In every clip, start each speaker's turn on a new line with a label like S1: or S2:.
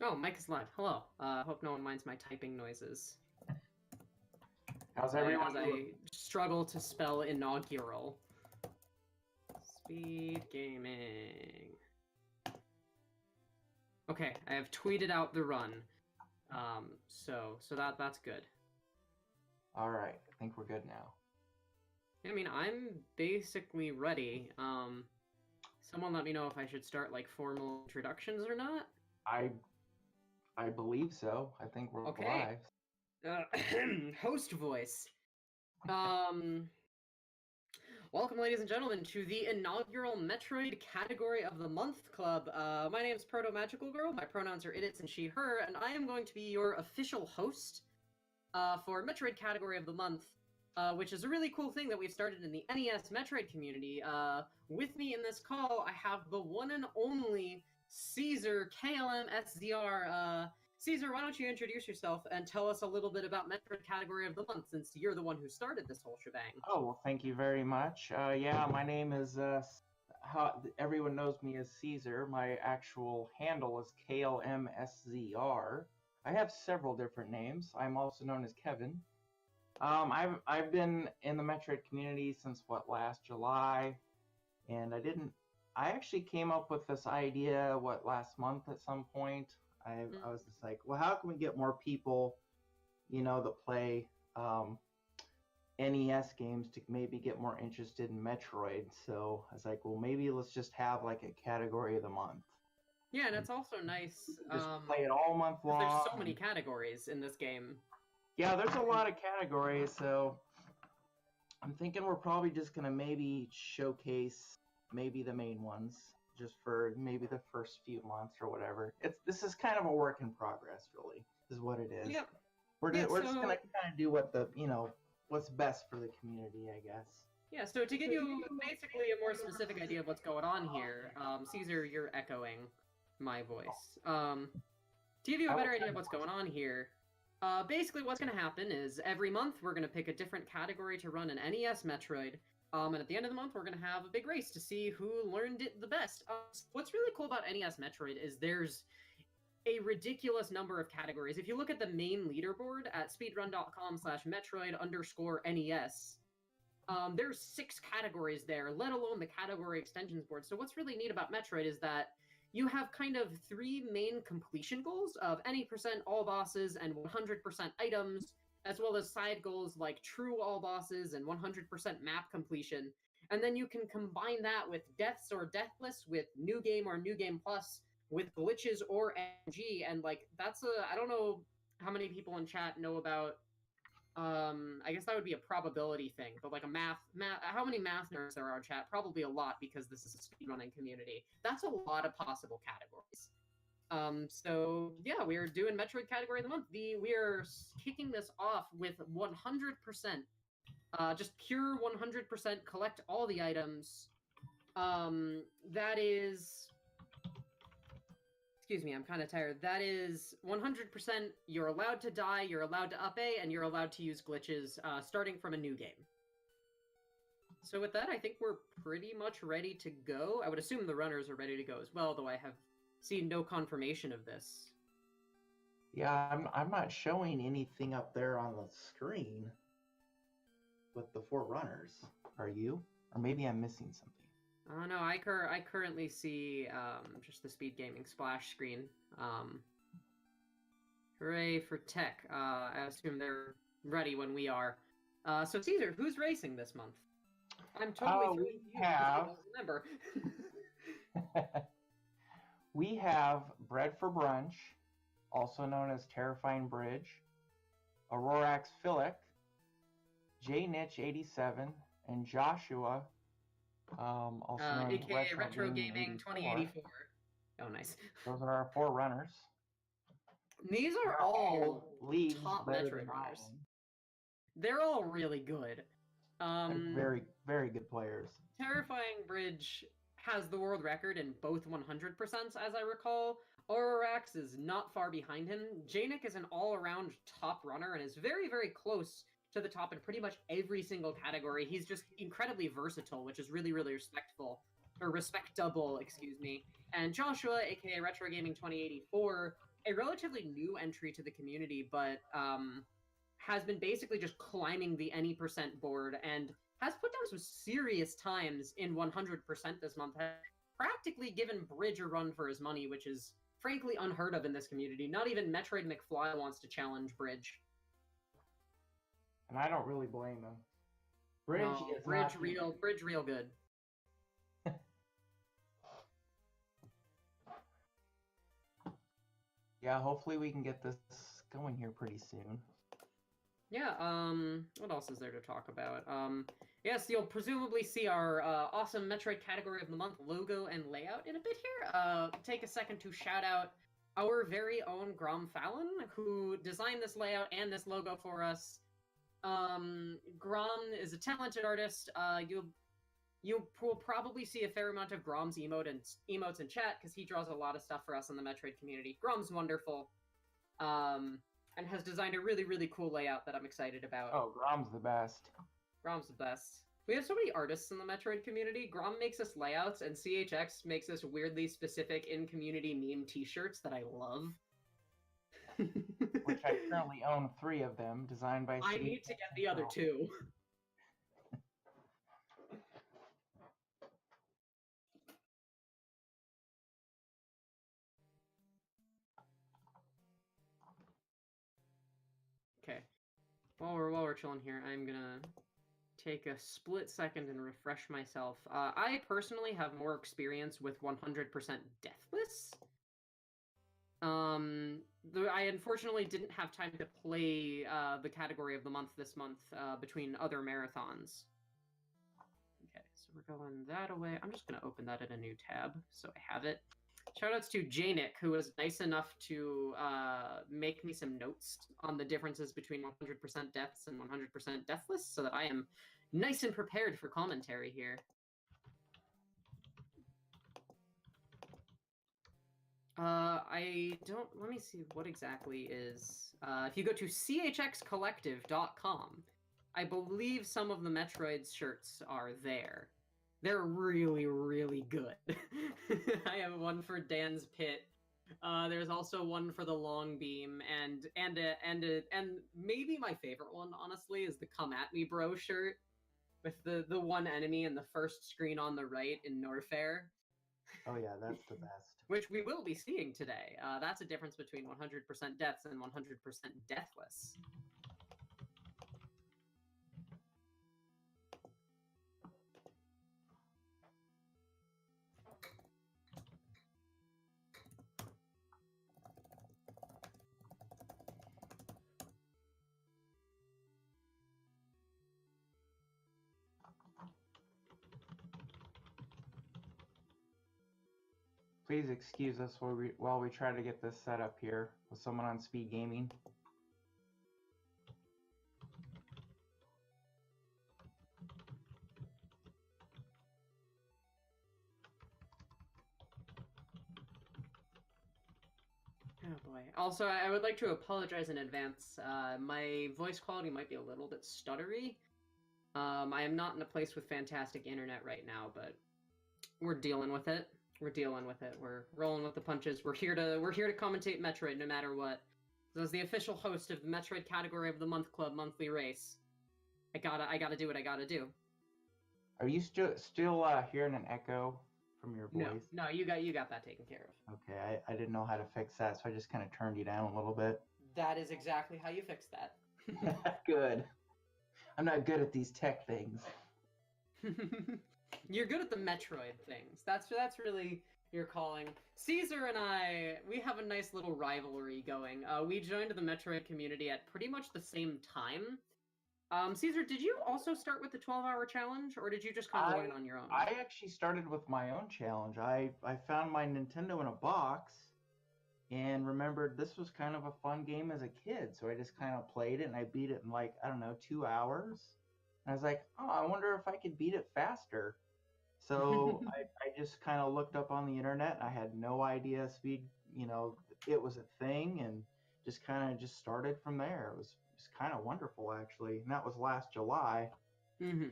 S1: Oh, Mike is live. Hello. Hope no one minds my typing noises.
S2: How's everyone
S1: As
S2: doing?
S1: I struggle to spell inaugural. Speedgaming. Okay, I have tweeted out the run. So that's good.
S2: All right, I think we're good now.
S1: I mean, I'm basically ready. Someone let me know if I should start like formal introductions or not.
S2: I believe so. I think we're
S1: Okay.
S2: live.
S1: Host voice. Welcome, ladies and gentlemen, to the inaugural Metroid Category of the Month Club. My name is ProtoMagicalGirl. My pronouns are it, its, and she, her, and I am going to be your official host for Metroid Category of the Month, which is a really cool thing that we've started in the NES Metroid community. With me in this call, I have the one and only Caesar, KLMSZR. Caesar, why don't you introduce yourself and tell us a little bit about Metroid Category of the Month, since you're the one who started this whole shebang.
S2: Oh, well, thank you very much. Yeah, my name is, everyone knows me as Caesar. My actual handle is KLMSZR. I have several different names. I'm also known as Kevin. I've been in the Metroid community since, last July, and I actually came up with this idea, last month at some point. I was just like, well, how can we get more people, that play NES games to maybe get more interested in Metroid? So I was like, well, maybe let's just have like a category of the month.
S1: Yeah, and it's also nice.
S2: Just play it all month long.
S1: There's so many categories in this game.
S2: Yeah, there's a lot of categories, so I'm thinking we're probably just going to maybe showcase maybe the main ones, just for maybe the first few months or whatever. This is kind of a work in progress, really, is what it is.
S1: Yep.
S2: We're just going to kind of do what's best for the community, I guess.
S1: Yeah, so to give you basically a more specific idea of what's going on here, Caesar, you're echoing my voice. To give you a better idea of what's going on here, basically what's going to happen is every month we're going to pick a different category to run an NES Metroid, and at the end of the month we're going to have a big race to see who learned it the best. What's really cool about NES Metroid is there's a ridiculous number of categories. If you look at the main leaderboard at speedrun.com/Metroid_NES, there's 6 categories there, let alone the category extensions board. So what's really neat about Metroid is that you have kind of 3 main completion goals of any % all bosses and 100% items, as well as side goals like true all bosses and 100% map completion. And then you can combine that with deaths or deathless, with new game or new game plus, with glitches or MG, and like that's I don't know how many people in chat know about. I guess that would be a probability thing, but like a math, how many math nerds there are in chat? Probably a lot, because this is a speedrunning community. That's a lot of possible categories. So yeah, we are doing Metroid Category of the Month. We are kicking this off with 100%, just pure 100% collect all the items. That is... Excuse me, I'm kind of tired. That is 100%, you're allowed to die, you're allowed to up A, and you're allowed to use glitches starting from a new game. So with that, I think we're pretty much ready to go. I would assume the runners are ready to go as well, though I have seen no confirmation of this.
S2: Yeah, I'm not showing anything up there on the screen with the 4 runners. Are you? Or maybe I'm missing something.
S1: Oh no, I currently see just the Speedgaming splash screen. Hooray for tech. I assume they're ready when we are. So Caesar, who's racing this month? I'm totally
S2: we have...
S1: remember.
S2: We have BreadForBrunch, also known as Terrifying Bridge, AuroraxPhilic, JNitch87, and Joshua, also known as
S1: aka Retro Gaming 2084. Oh, nice.
S2: Those are our 4 runners.
S1: These are all
S2: leagues
S1: top Metroid runners. They're all really good.
S2: Very, very good players.
S1: Terrifying Bridge has the world record in both 100%, as I recall. Aurorax is not far behind him. Janik is an all-around top runner and is very, very close to the top in pretty much every single category. He's just incredibly versatile, which is really, really respectable, excuse me. And Joshua, aka Retro Gaming 2084, a relatively new entry to the community, but has been basically just climbing the any percent board and has put down some serious times in 100% this month. Has practically given Bridge a run for his money, which is frankly unheard of in this community. Not even Metroid McFly wants to challenge Bridge.
S2: And I don't really blame him. Bridge is
S1: Bridge
S2: not
S1: real good.
S2: Yeah, hopefully we can get this going here pretty soon.
S1: Yeah, what else is there to talk about? Yes, you'll presumably see our awesome Metroid Category of the Month logo and layout in a bit here. Take a second to shout out our very own Grom Fallon, who designed this layout and this logo for us. Grom is a talented artist. You will probably see a fair amount of Grom's emotes in chat, because he draws a lot of stuff for us in the Metroid community. Grom's wonderful. And has designed a really, really cool layout that I'm excited about.
S2: Oh, Grom's the best.
S1: Grom's the best. We have so many artists in the Metroid community. Grom makes us layouts, and CHX makes us weirdly specific in-community meme t-shirts that I love.
S2: Which I currently own 3 of them, designed by
S1: I need to get the other 2. Okay. While we're chilling here, I'm gonna take a split second and refresh myself. I personally have more experience with 100% deathless. I unfortunately didn't have time to play the category of the month this month between other marathons. Okay, so we're going that away. I'm just gonna open that in a new tab so I have it. Shoutouts to Janick, who was nice enough to make me some notes on the differences between 100% deaths and 100% deathless, so that I am nice and prepared for commentary here. Let me see what exactly is. If you go to chxcollective.com, I believe some of the Metroid's shirts are there. They're really, really good. I have one for Dan's Pit. There's also one for the Long Beam, and maybe my favorite one, honestly, is the Come At Me Bro shirt with the one enemy in the first screen on the right in Norfair.
S2: Oh yeah, that's the best.
S1: Which we will be seeing today. That's a difference between 100% deaths and 100% deathless.
S2: Please excuse us while we try to get this set up here with someone on Speedgaming.
S1: Oh boy. Also, I would like to apologize in advance. My voice quality might be a little bit stuttery. I am not in a place with fantastic internet right now, but we're dealing with it. We're dealing with it. We're rolling with the punches. We're here to commentate Metroid no matter what. So as the official host of the Metroid Category of the Month Club monthly race, I gotta do what I gotta do.
S2: Are you still hearing an echo from your voice?
S1: No, you got that taken care of.
S2: Okay, I didn't know how to fix that, so I just kind of turned you down a little bit.
S1: That is exactly how you fix that.
S2: Good. I'm not good at these tech things.
S1: You're good at the Metroid things. That's really your calling. Caesar and I, we have a nice little rivalry going. We joined the Metroid community at pretty much the same time. Caesar, did you also start with the 12-hour challenge, or did you just kind of go in on your own?
S2: I actually started with my own challenge. I found my Nintendo in a box and remembered this was kind of a fun game as a kid, so I just kind of played it, and I beat it in, like, I don't know, 2 hours. And I was like, oh, I wonder if I could beat it faster. So I just kind of looked up on the internet, and I had no idea it was a thing, and just kind of started from there. It was kind of wonderful, actually, and that was last July.
S1: Mm-hmm.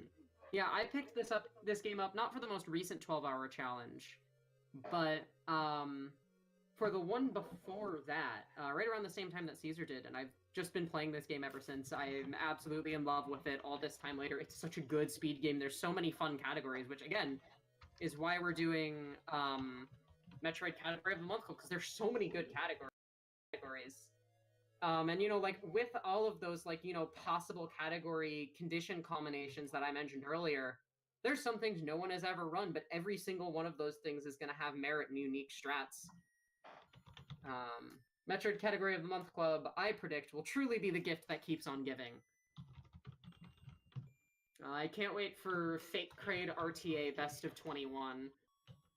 S1: Yeah, I picked this game up not for the most recent 12-hour challenge, but for the one before that, right around the same time that Caesar did, and I've just been playing this game ever since. I'm absolutely in love with it all this time later. It's such a good speed game. There's so many fun categories, which again is why we're doing Metroid Category of the Month, because there's so many good categories. And, like, with all of those, like, possible category condition combinations that I mentioned earlier, there's some things no one has ever run, but every single one of those things is going to have merit and unique strats. Metroid Category of the Month Club, I predict, will truly be the gift that keeps on giving. I can't wait for Fake Crade RTA Best of 21.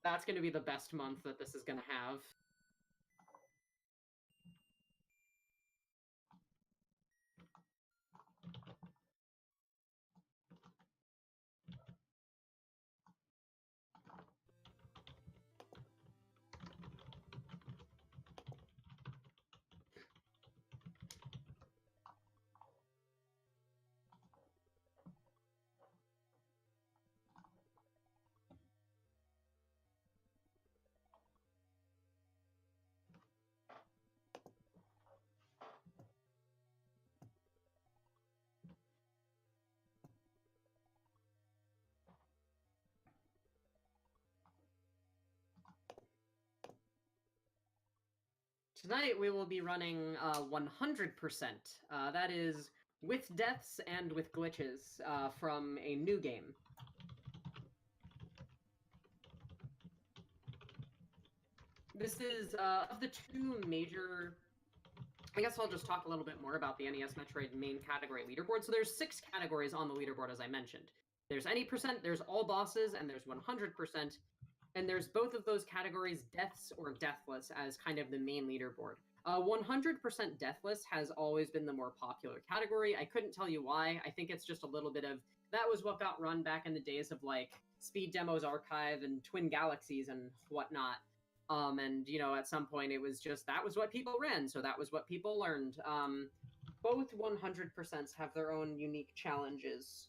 S1: That's going to be the best month that this is going to have. Tonight we will be running 100%. That is with deaths and with glitches from a new game. This is of the two major... I guess I'll just talk a little bit more about the NES Metroid main category leaderboard. So there's 6 categories on the leaderboard, as I mentioned. There's any percent, there's all bosses, and there's 100%. And there's both of those categories, deaths or deathless, as kind of the main leaderboard. 100% deathless has always been the more popular category. I couldn't tell you why. I think it's just a little bit of... That was what got run back in the days of, like, Speed Demos Archive and Twin Galaxies and whatnot. And, at some point it was just... That was what people ran, so that was what people learned. Both 100% have their own unique challenges.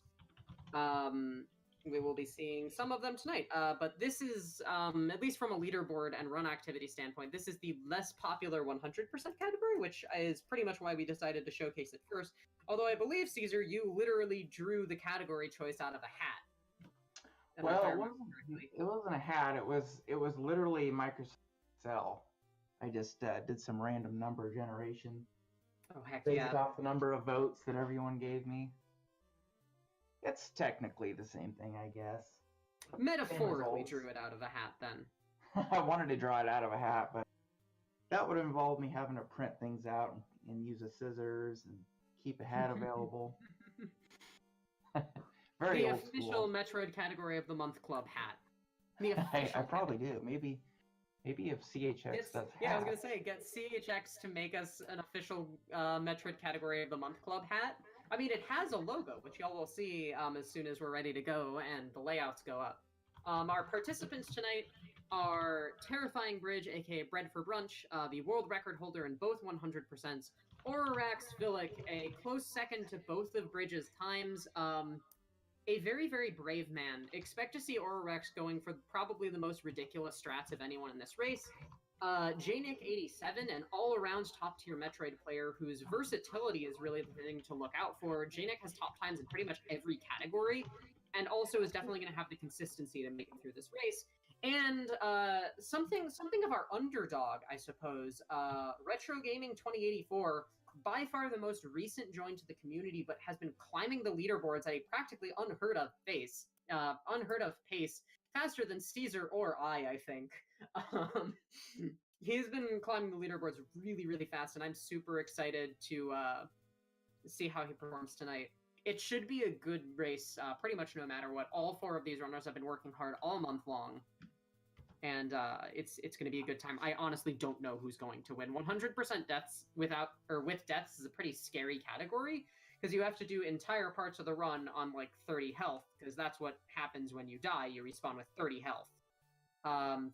S1: We will be seeing some of them tonight, but this is, at least from a leaderboard and run activity standpoint, this is the less popular 100% category, which is pretty much why we decided to showcase it first. Although I believe, Caesar, you literally drew the category choice out of a hat.
S2: Well, it wasn't a hat. It was literally Microsoft Excel. I just did some random number generation.
S1: Oh, heck
S2: based
S1: yeah.
S2: off the number of votes that everyone gave me. It's technically the same thing, I guess.
S1: Metaphorically drew it out of a hat, then.
S2: I wanted to draw it out of a hat, but that would involve me having to print things out and use a scissors and keep a hat available. Very
S1: the
S2: old
S1: official
S2: school.
S1: Metroid Category of the Month Club hat.
S2: I probably do. Maybe if CHX does hats.
S1: Yeah, I was going to say, get CHX to make us an official Metroid Category of the Month Club hat. I mean, it has a logo, which y'all will see as soon as we're ready to go and the layouts go up. Our participants tonight are Terrifying Bridge, aka BreadForBrunch, the world record holder in both 100%, AuroraxPhilic, a close second to both of Bridge's times, a very, very brave man. Expect to see Aurorax going for probably the most ridiculous strats of anyone in this race. JNick87, an all-around top-tier Metroid player whose versatility is really the thing to look out for. JNick has top times in pretty much every category, and also is definitely going to have the consistency to make it through this race. And something of our underdog, I suppose, Retro Gaming 2084, by far the most recent join to the community, but has been climbing the leaderboards at a practically unheard of pace, faster than Caesar or I think. He's been climbing the leaderboards really, really fast, and I'm super excited to see how he performs tonight. It should be a good race, pretty much no matter what. All 4 of these runners have been working hard all month long, and it's going to be a good time. I honestly don't know who's going to win. 100% deaths with deaths is a pretty scary category, because you have to do entire parts of the run on like 30 health, because that's what happens when you die. You respawn with 30 health.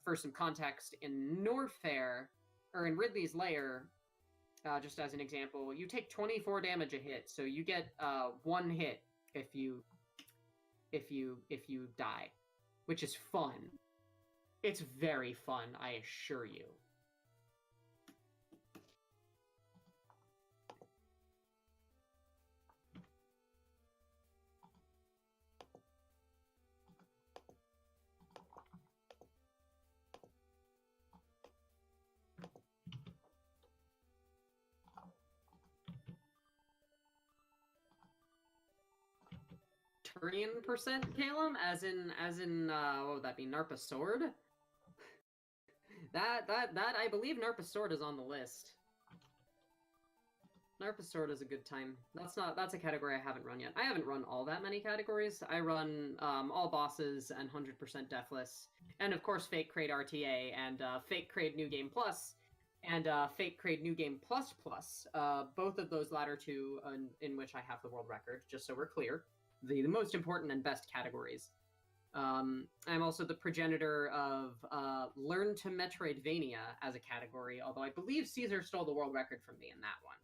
S1: For some context, in Norfair, or in Ridley's Lair, just as an example, you take 24 damage a hit, so you get 1 hit if you die, which is fun. It's very fun, I assure you. Turian percent Calum, as in what would that be, Narpa Sword? That I believe Narpa Sword is on the list. Narpa Sword is a good time. That's a category I haven't run yet. I haven't run all that many categories. I run all bosses and 100% deathless, and of course Fake Crate RTA and Fake Crate New Game Plus, and Fake Crate New Game Plus Plus. Both of those latter two in which I have the world record. Just so we're clear, the most important and best categories. I'm also the progenitor of Learn to Metroidvania as a category, although I believe Caesar stole the world record from me in that one.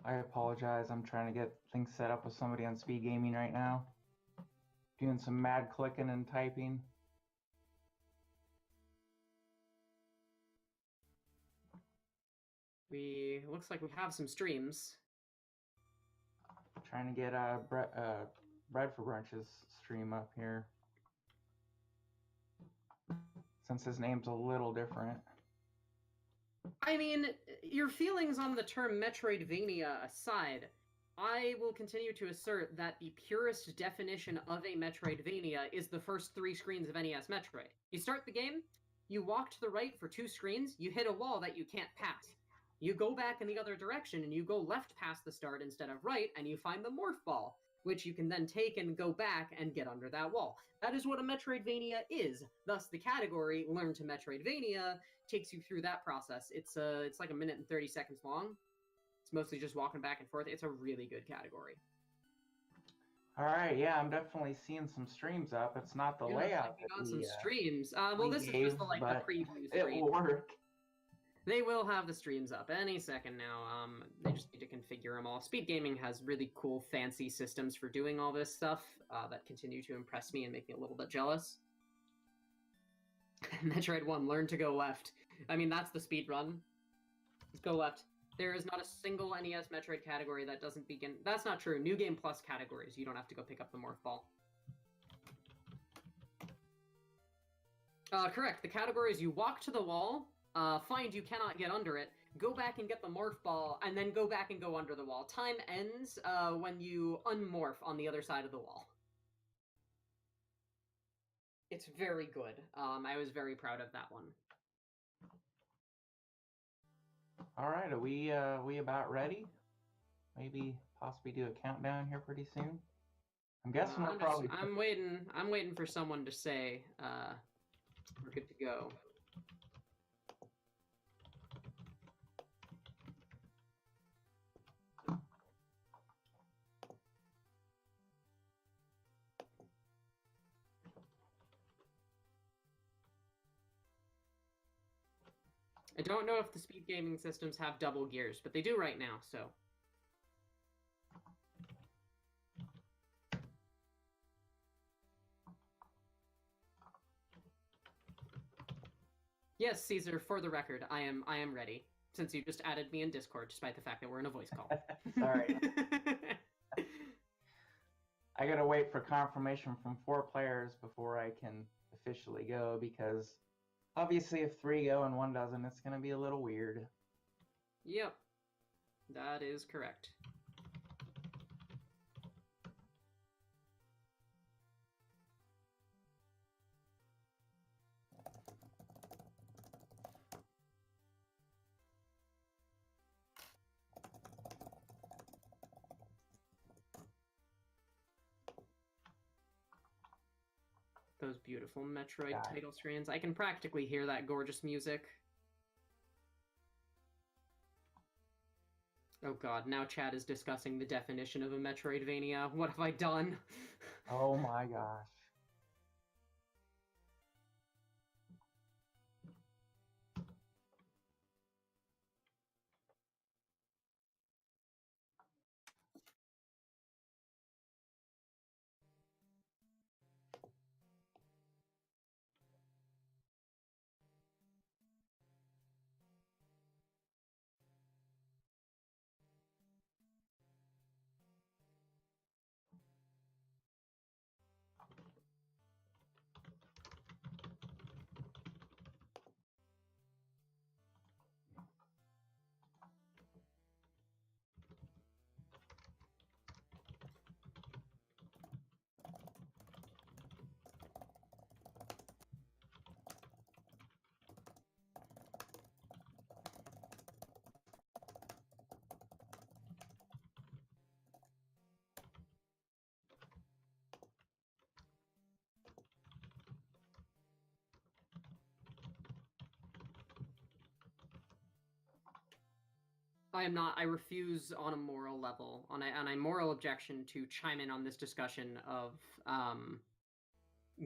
S2: I apologize. I'm trying to get things set up with somebody on Speedgaming right now. Doing some mad clicking and typing.
S1: Looks like we have some streams.
S2: Trying to get BreadForBrunch's stream up here. Since his name's a little different.
S1: I mean, your feelings on the term Metroidvania aside, I will continue to assert that the purest definition of a Metroidvania is the first 3 screens of NES Metroid. You start the game, you walk to the right for 2 screens, you hit a wall that you can't pass. You go back in the other direction and you go left past the start instead of right, and you find the morph ball, which you can then take and go back and get under that wall. That is what a Metroidvania is. Thus, the category Learn to Metroidvania takes you through that process. It's like 1 minute and 30 seconds long. It's mostly just walking back and forth. It's a really good category.
S2: All right, yeah, I'm definitely seeing some streams up. It's not the layout.
S1: Some streams. Well, this is just the preview stream.
S2: It will work.
S1: They will have the streams up any second now. They just need to configure them all. Speedgaming has really cool, fancy systems for doing all this stuff that continue to impress me and make me a little bit jealous. Metroid 1, learn to go left. I mean, that's the speed run. Let's go left. There is not a single NES Metroid category that doesn't begin... That's not true. New Game Plus categories. You don't have to go pick up the morph ball. Correct. The categories you walk to the wall... find you cannot get under it, go back and get the morph ball, and then go back and go under the wall. Time ends when you unmorph on the other side of the wall. It's very good. I was very proud of that one.
S2: All right, are we about ready? Maybe possibly do a countdown here pretty soon. I'm guessing we're probably...
S1: I'm waiting for someone to say we're good to go. I don't know if the speed gaming systems have double gears, but they do right now, so. Yes, Caesar, for the record, I am ready, since you just added me in Discord, despite the fact that we're in a voice call.
S2: Sorry. I gotta wait for confirmation from 4 players before I can officially go, because obviously if 3 go and 1 doesn't, it's gonna be a little weird.
S1: Yep, that is correct. Those beautiful Metroid title screens. I can practically hear that gorgeous music. Oh god, now chat is discussing the definition of a Metroidvania. What have I done?
S2: Oh my gosh.
S1: I am not. I refuse on a moral level, on a moral objection, to chime in on this discussion of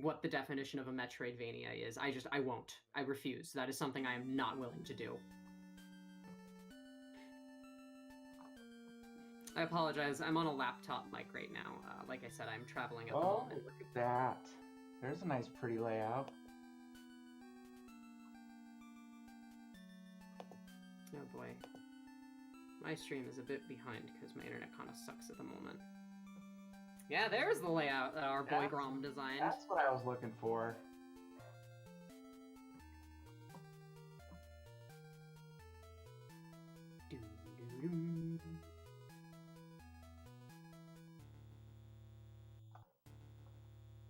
S1: what the definition of a Metroidvania is. I won't. I refuse. That is something I am not willing to do. I apologize. I'm on a laptop mic right now. Like I said, I'm traveling at the moment.
S2: Look at that. There's a nice, pretty layout.
S1: Oh boy. My stream is a bit behind because my internet kind of sucks at the moment. Yeah, there's the layout that our boy Grom designed.
S2: That's what I was looking for.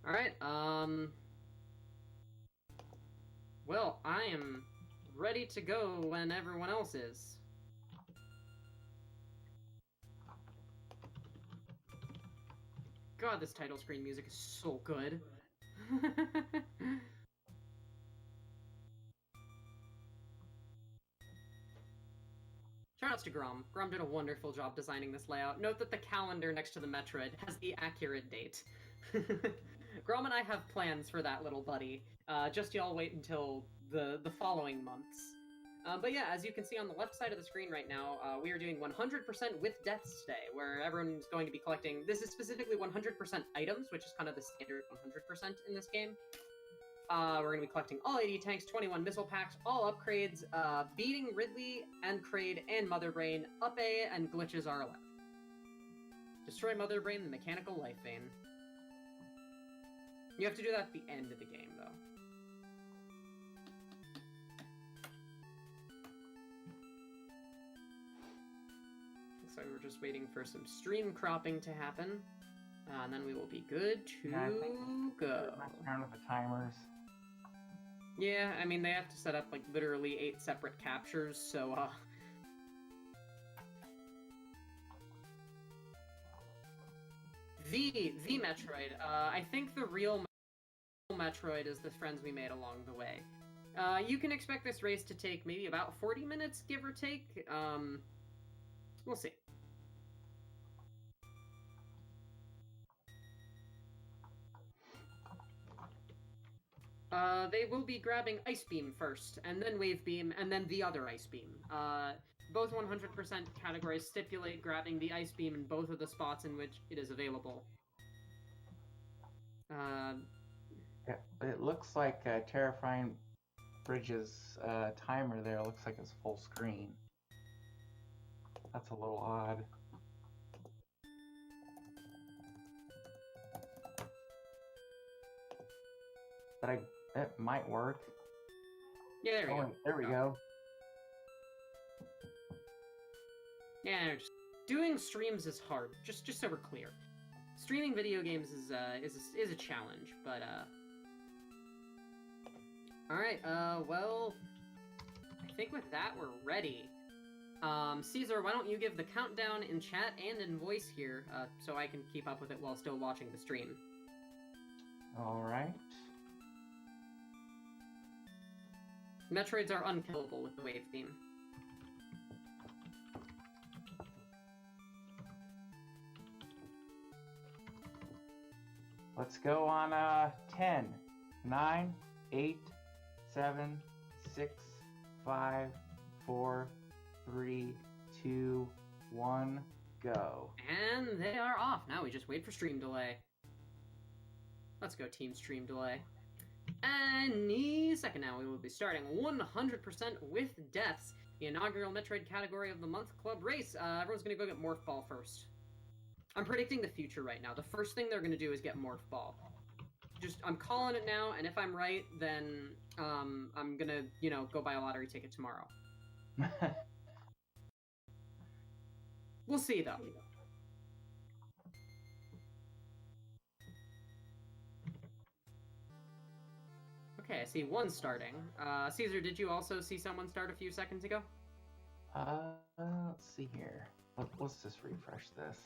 S1: All right. Well, I am ready to go when everyone else is. God, this title screen music is so good. Shoutouts to Grom. Grom did a wonderful job designing this layout. Note that the calendar next to the Metroid has the accurate date. Grom and I have plans for that little buddy. Just y'all wait until the following months. But yeah, as you can see on the left side of the screen right now, we are doing 100% with deaths today, where everyone's going to be collecting. This is specifically 100% items, which is kind of the standard 100% in this game. We're going to be collecting all 80 tanks, 21 missile packs, all upgrades, beating Ridley and Kraid and Mother Brain. Up A and glitches are allowed. Destroy Mother Brain, the mechanical life vein. You have to do that at the end of the game, though. So we're just waiting for some stream cropping to happen, and then we will be good to go.
S2: Messing around with the timers.
S1: Yeah, I mean, they have to set up, like, literally 8 separate captures, so, The Metroid. I think the real Metroid is the friends we made along the way. You can expect this race to take maybe about 40 minutes, give or take. We'll see. They will be grabbing Ice Beam first, and then Wave Beam, and then the other Ice Beam. Both 100% categories stipulate grabbing the Ice Beam in both of the spots in which it is available.
S2: Yeah, it looks like Terrifying Bridge's timer there looks like it's full screen. That's a little odd. But it might work.
S1: Yeah, there we go.
S2: There we go.
S1: Yeah, just doing streams is hard. Just so we're clear, streaming video games is a challenge. But all right. Well, I think with that we're ready. Caesar, why don't you give the countdown in chat and in voice here, so I can keep up with it while still watching the stream.
S2: All right.
S1: Metroids are unkillable with the wave beam.
S2: Let's go on 10, 9, 8, 7, 6, 5, 4, 3, 2, 1, go.
S1: And they are off. Now we just wait for stream delay. Let's go, team stream delay. Any second now we will be starting 100% with deaths. The inaugural Metroid Category of the Month Club race. Everyone's going to go get Morph Ball first. I'm predicting the future right now. The first thing they're going to do is get Morph Ball. I'm calling it now, and if I'm right, then I'm going to, go buy a lottery ticket tomorrow. We'll see, though. Okay, I see one starting. Caesar, did you also see someone start a few seconds ago?
S2: Let's see here. Let's just refresh this.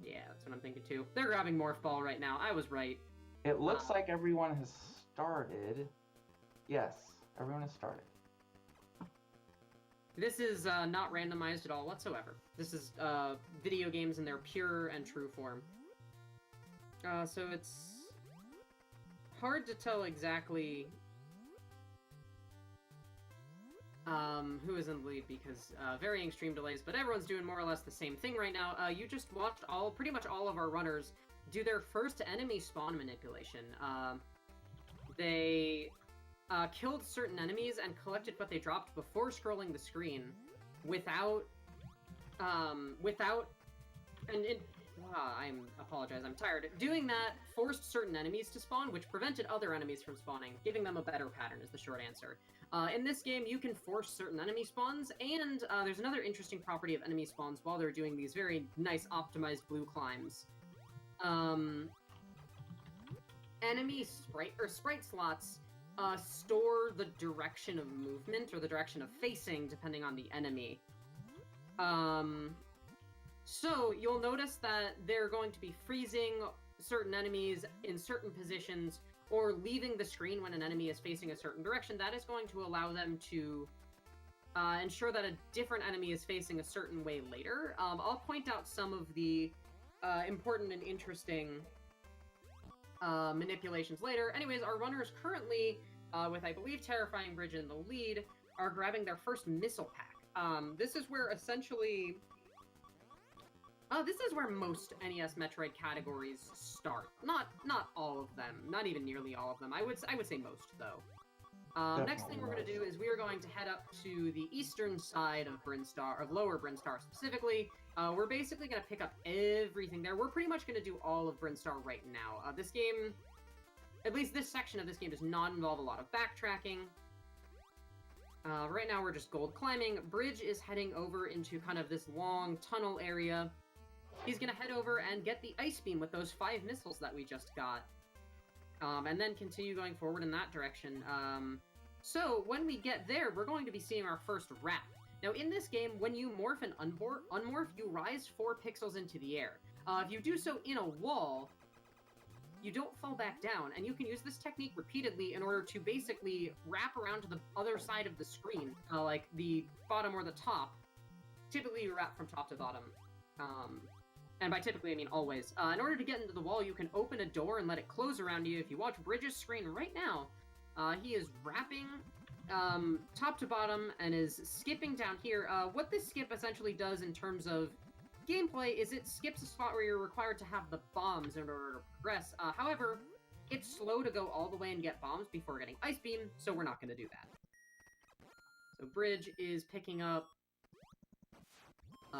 S1: Yeah, that's what I'm thinking too. They're grabbing Morph Ball right now. I was right.
S2: It looks like everyone has started. Yes, everyone has started.
S1: This is not randomized at all whatsoever. This is video games in their pure and true form. So it's hard to tell exactly who is in the lead because varying stream delays, but everyone's doing more or less the same thing right now. You just watched pretty much all of our runners do their first enemy spawn manipulation. They killed certain enemies and collected what they dropped before scrolling the screen without, I apologize, I'm tired. Doing that forced certain enemies to spawn, which prevented other enemies from spawning, giving them a better pattern is the short answer. In this game, you can force certain enemy spawns, and there's another interesting property of enemy spawns while they're doing these very nice optimized blue climbs. Enemy sprite slots store the direction of movement or the direction of facing depending on the enemy. So you'll notice that they're going to be freezing certain enemies in certain positions or leaving the screen when an enemy is facing a certain direction. That is going to allow them to ensure that a different enemy is facing a certain way later. I'll point out some of the important and interesting manipulations later. Anyways, our runners currently, with I believe Terrifying Bridge in the lead, are grabbing their first missile pack. This is where essentially... this is where most NES Metroid categories start. Not all of them. Not even nearly all of them. I would say most, though. Next thing we're going to do is we are going to head up to the eastern side of Brinstar, of Lower Brinstar specifically. We're basically going to pick up everything there. We're pretty much going to do all of Brinstar right now. This game, at least this section of this game, does not involve a lot of backtracking. Right now we're just gold climbing. Bridge is heading over into kind of this long tunnel area. He's going to head over and get the ice beam with those 5 missiles that we just got. And then continue going forward in that direction. So when we get there, we're going to be seeing our first wrap. Now in this game, when you morph and unmorph, you rise 4 pixels into the air. If you do so in a wall, you don't fall back down, and you can use this technique repeatedly in order to basically wrap around to the other side of the screen, like the bottom or the top. Typically you wrap from top to bottom. And by typically, I mean always. In order to get into the wall, you can open a door and let it close around you. If you watch Bridge's screen right now, he is wrapping top to bottom and is skipping down here. What this skip essentially does in terms of gameplay is it skips a spot where you're required to have the bombs in order to progress. However, it's slow to go all the way and get bombs before getting Ice Beam, so we're not going to do that. So Bridge is picking up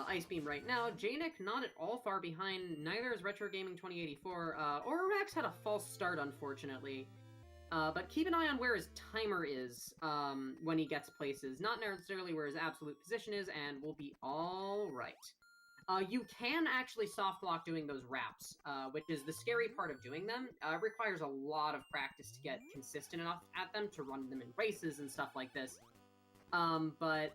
S1: Ice Beam right now. Janik not at all far behind, neither is Retro Gaming 2084. Aurorax had a false start, unfortunately. But keep an eye on where his timer is when he gets places, not necessarily where his absolute position is, and we'll be alright. You can actually soft lock doing those wraps, which is the scary part of doing them. It requires a lot of practice to get consistent enough at them to run them in races and stuff like this. But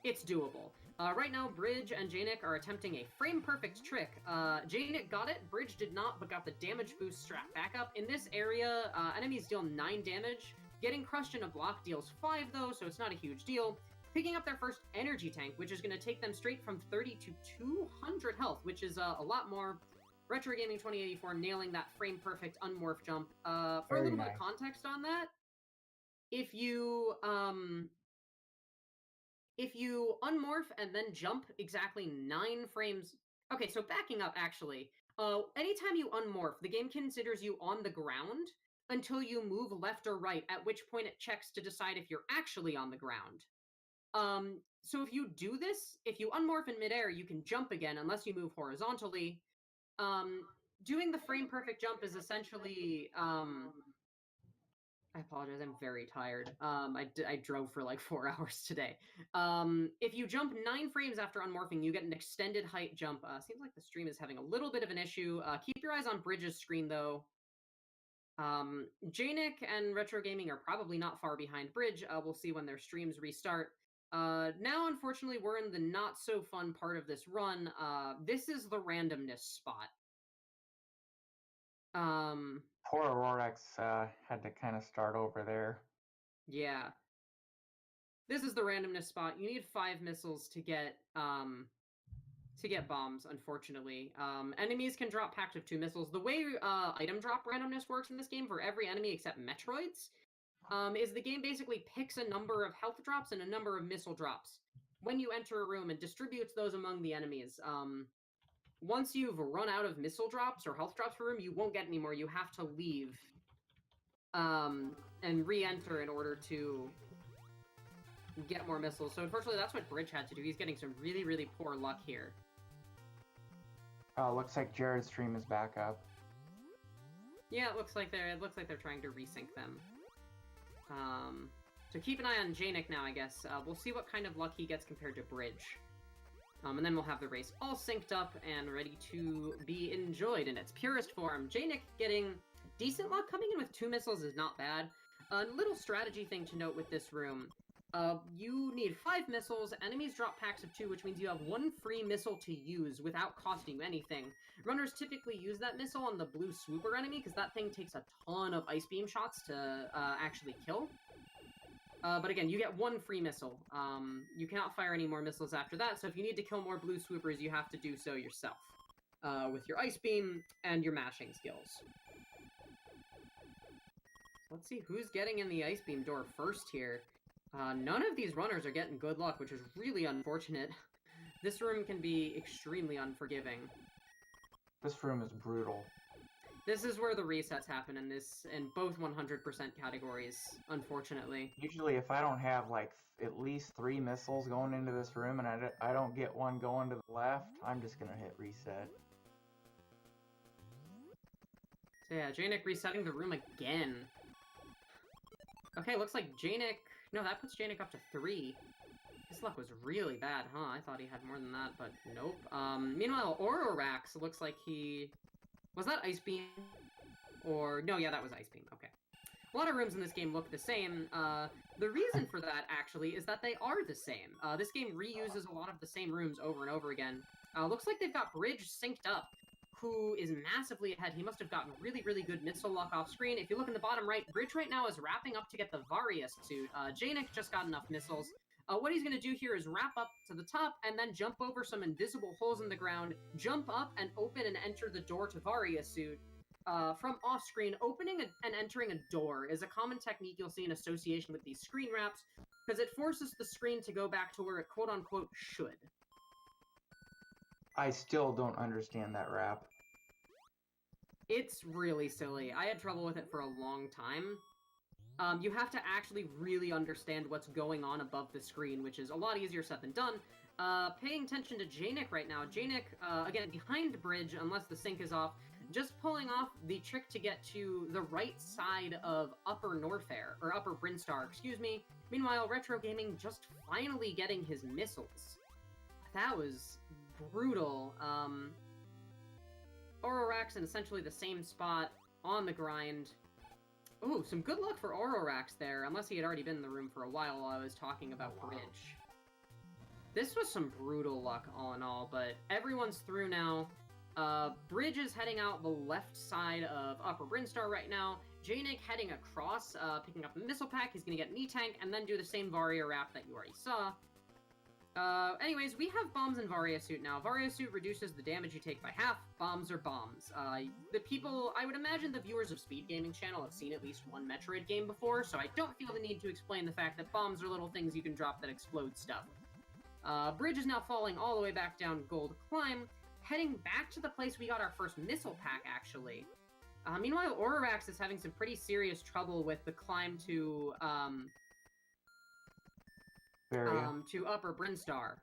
S1: it's doable. Right now, Bridge and Janik are attempting a frame-perfect trick. Janik got it, Bridge did not, but got the damage boost strap back up. In this area, enemies deal 9 damage. Getting crushed in a block deals 5, though, so it's not a huge deal. Picking up their first energy tank, which is going to take them straight from 30 to 200 health, which is a lot more. Retro Gaming 2084 nailing that frame-perfect unmorph jump. For a little bit of context on that, if you unmorph and then jump exactly 9 frames... Okay, so backing up, actually. Anytime you unmorph, the game considers you on the ground until you move left or right, at which point it checks to decide if you're actually on the ground. So if you do this, if you unmorph in midair, you can jump again unless you move horizontally. Doing the frame-perfect jump is essentially... I apologize, I'm very tired. I drove for like 4 hours today. If you jump 9 frames after unmorphing, you get an extended height jump. Seems like the stream is having a little bit of an issue. Keep your eyes on Bridge's screen, though. Janik and Retro Gaming are probably not far behind Bridge. We'll see when their streams restart. Now, unfortunately, we're in the not-so-fun part of this run. This is the randomness spot.
S2: Poor Aurorax had to kind of start over there.
S1: Yeah. This is the randomness spot. You need 5 missiles to get bombs, unfortunately. Enemies can drop packs of 2 missiles. The way item drop randomness works in this game for every enemy except Metroids is the game basically picks a number of health drops and a number of missile drops when you enter a room and distributes those among the enemies. Once you've run out of missile drops or health drops per room, you won't get any more. You have to leave and re-enter in order to get more missiles. So unfortunately, that's what Bridge had to do. He's getting some really, really poor luck here.
S2: Oh, looks like Jared's stream is back up.
S1: Yeah, it looks like they're trying to resync them. So keep an eye on Janik now, I guess. We'll see what kind of luck he gets compared to Bridge. And then we'll have the race all synced up and ready to be enjoyed in its purest form. Janik getting decent luck. Coming in with 2 missiles is not bad. A little strategy thing to note with this room. You need 5 missiles, enemies drop packs of 2, which means you have 1 free missile to use without costing you anything. Runners typically use that missile on the blue swooper enemy, because that thing takes a ton of ice beam shots to actually kill. But again, you get 1 free missile. You cannot fire any more missiles after that, so if you need to kill more blue swoopers, you have to do so yourself. With your ice beam and your mashing skills. Let's see who's getting in the ice beam door first here. None of these runners are getting good luck, which is really unfortunate. This room can be extremely unforgiving.
S2: This room is brutal.
S1: This is where the resets happen in both 100% categories, unfortunately.
S2: Usually if I don't have like at least 3 missiles going into this room and I don't get one going to the left, I'm just gonna hit reset.
S1: So yeah, Janik resetting the room again. Okay, looks like Janik... No, that puts Janik up to 3. His luck was really bad, huh? I thought he had more than that, but nope. Meanwhile, Aurorax looks like he... Was that Ice Beam? Or... No, yeah, that was Ice Beam. Okay. A lot of rooms in this game look the same. The reason for that, actually, is that they are the same. This game reuses a lot of the same rooms over and over again. Looks like they've got Bridge synced up, who is massively ahead. He must have gotten really, really good missile luck off screen. If you look in the bottom right, Bridge right now is wrapping up to get the Varia suit. Janik just got enough missiles. What he's going to do here is wrap up to the top and then jump over some invisible holes in the ground, jump up and open and enter the door to Varia suit. From off-screen, opening and entering a door is a common technique you'll see in association with these screen wraps, because it forces the screen to go back to where it quote-unquote should.
S2: I still don't understand that rap.
S1: It's really silly. I had trouble with it for a long time. You have to actually really understand what's going on above the screen, which is a lot easier said than done. Paying attention to Janik right now. Janik, again, behind Bridge, unless the sync is off, just pulling off the trick to get to the right side of Upper Norfair, or Upper Brinstar, excuse me. Meanwhile, Retro Gaming just finally getting his missiles. That was brutal. Aurorax in essentially the same spot, on the grind. Ooh, some good luck for Aurorax there, unless he had already been in the room for a while I was talking about Bridge. This was some brutal luck all in all, but everyone's through now. Bridge is heading out the left side of Upper Brinstar right now. Janik heading across, picking up the missile pack. He's gonna get an E-Tank, and then do the same Varia wrap that you already saw. Anyways, we have bombs in Varia suit now. Varia suit reduces the damage you take by half. Bombs are bombs. The people, I would imagine the viewers of Speedgaming channel have seen at least one Metroid game before, so I don't feel the need to explain the fact that bombs are little things you can drop that explode stuff. Bridge is now falling all the way back down Gold Climb, heading back to the place we got our first missile pack, actually. Meanwhile, Aurorax is having some pretty serious trouble with the climb to, to Upper Brinstar.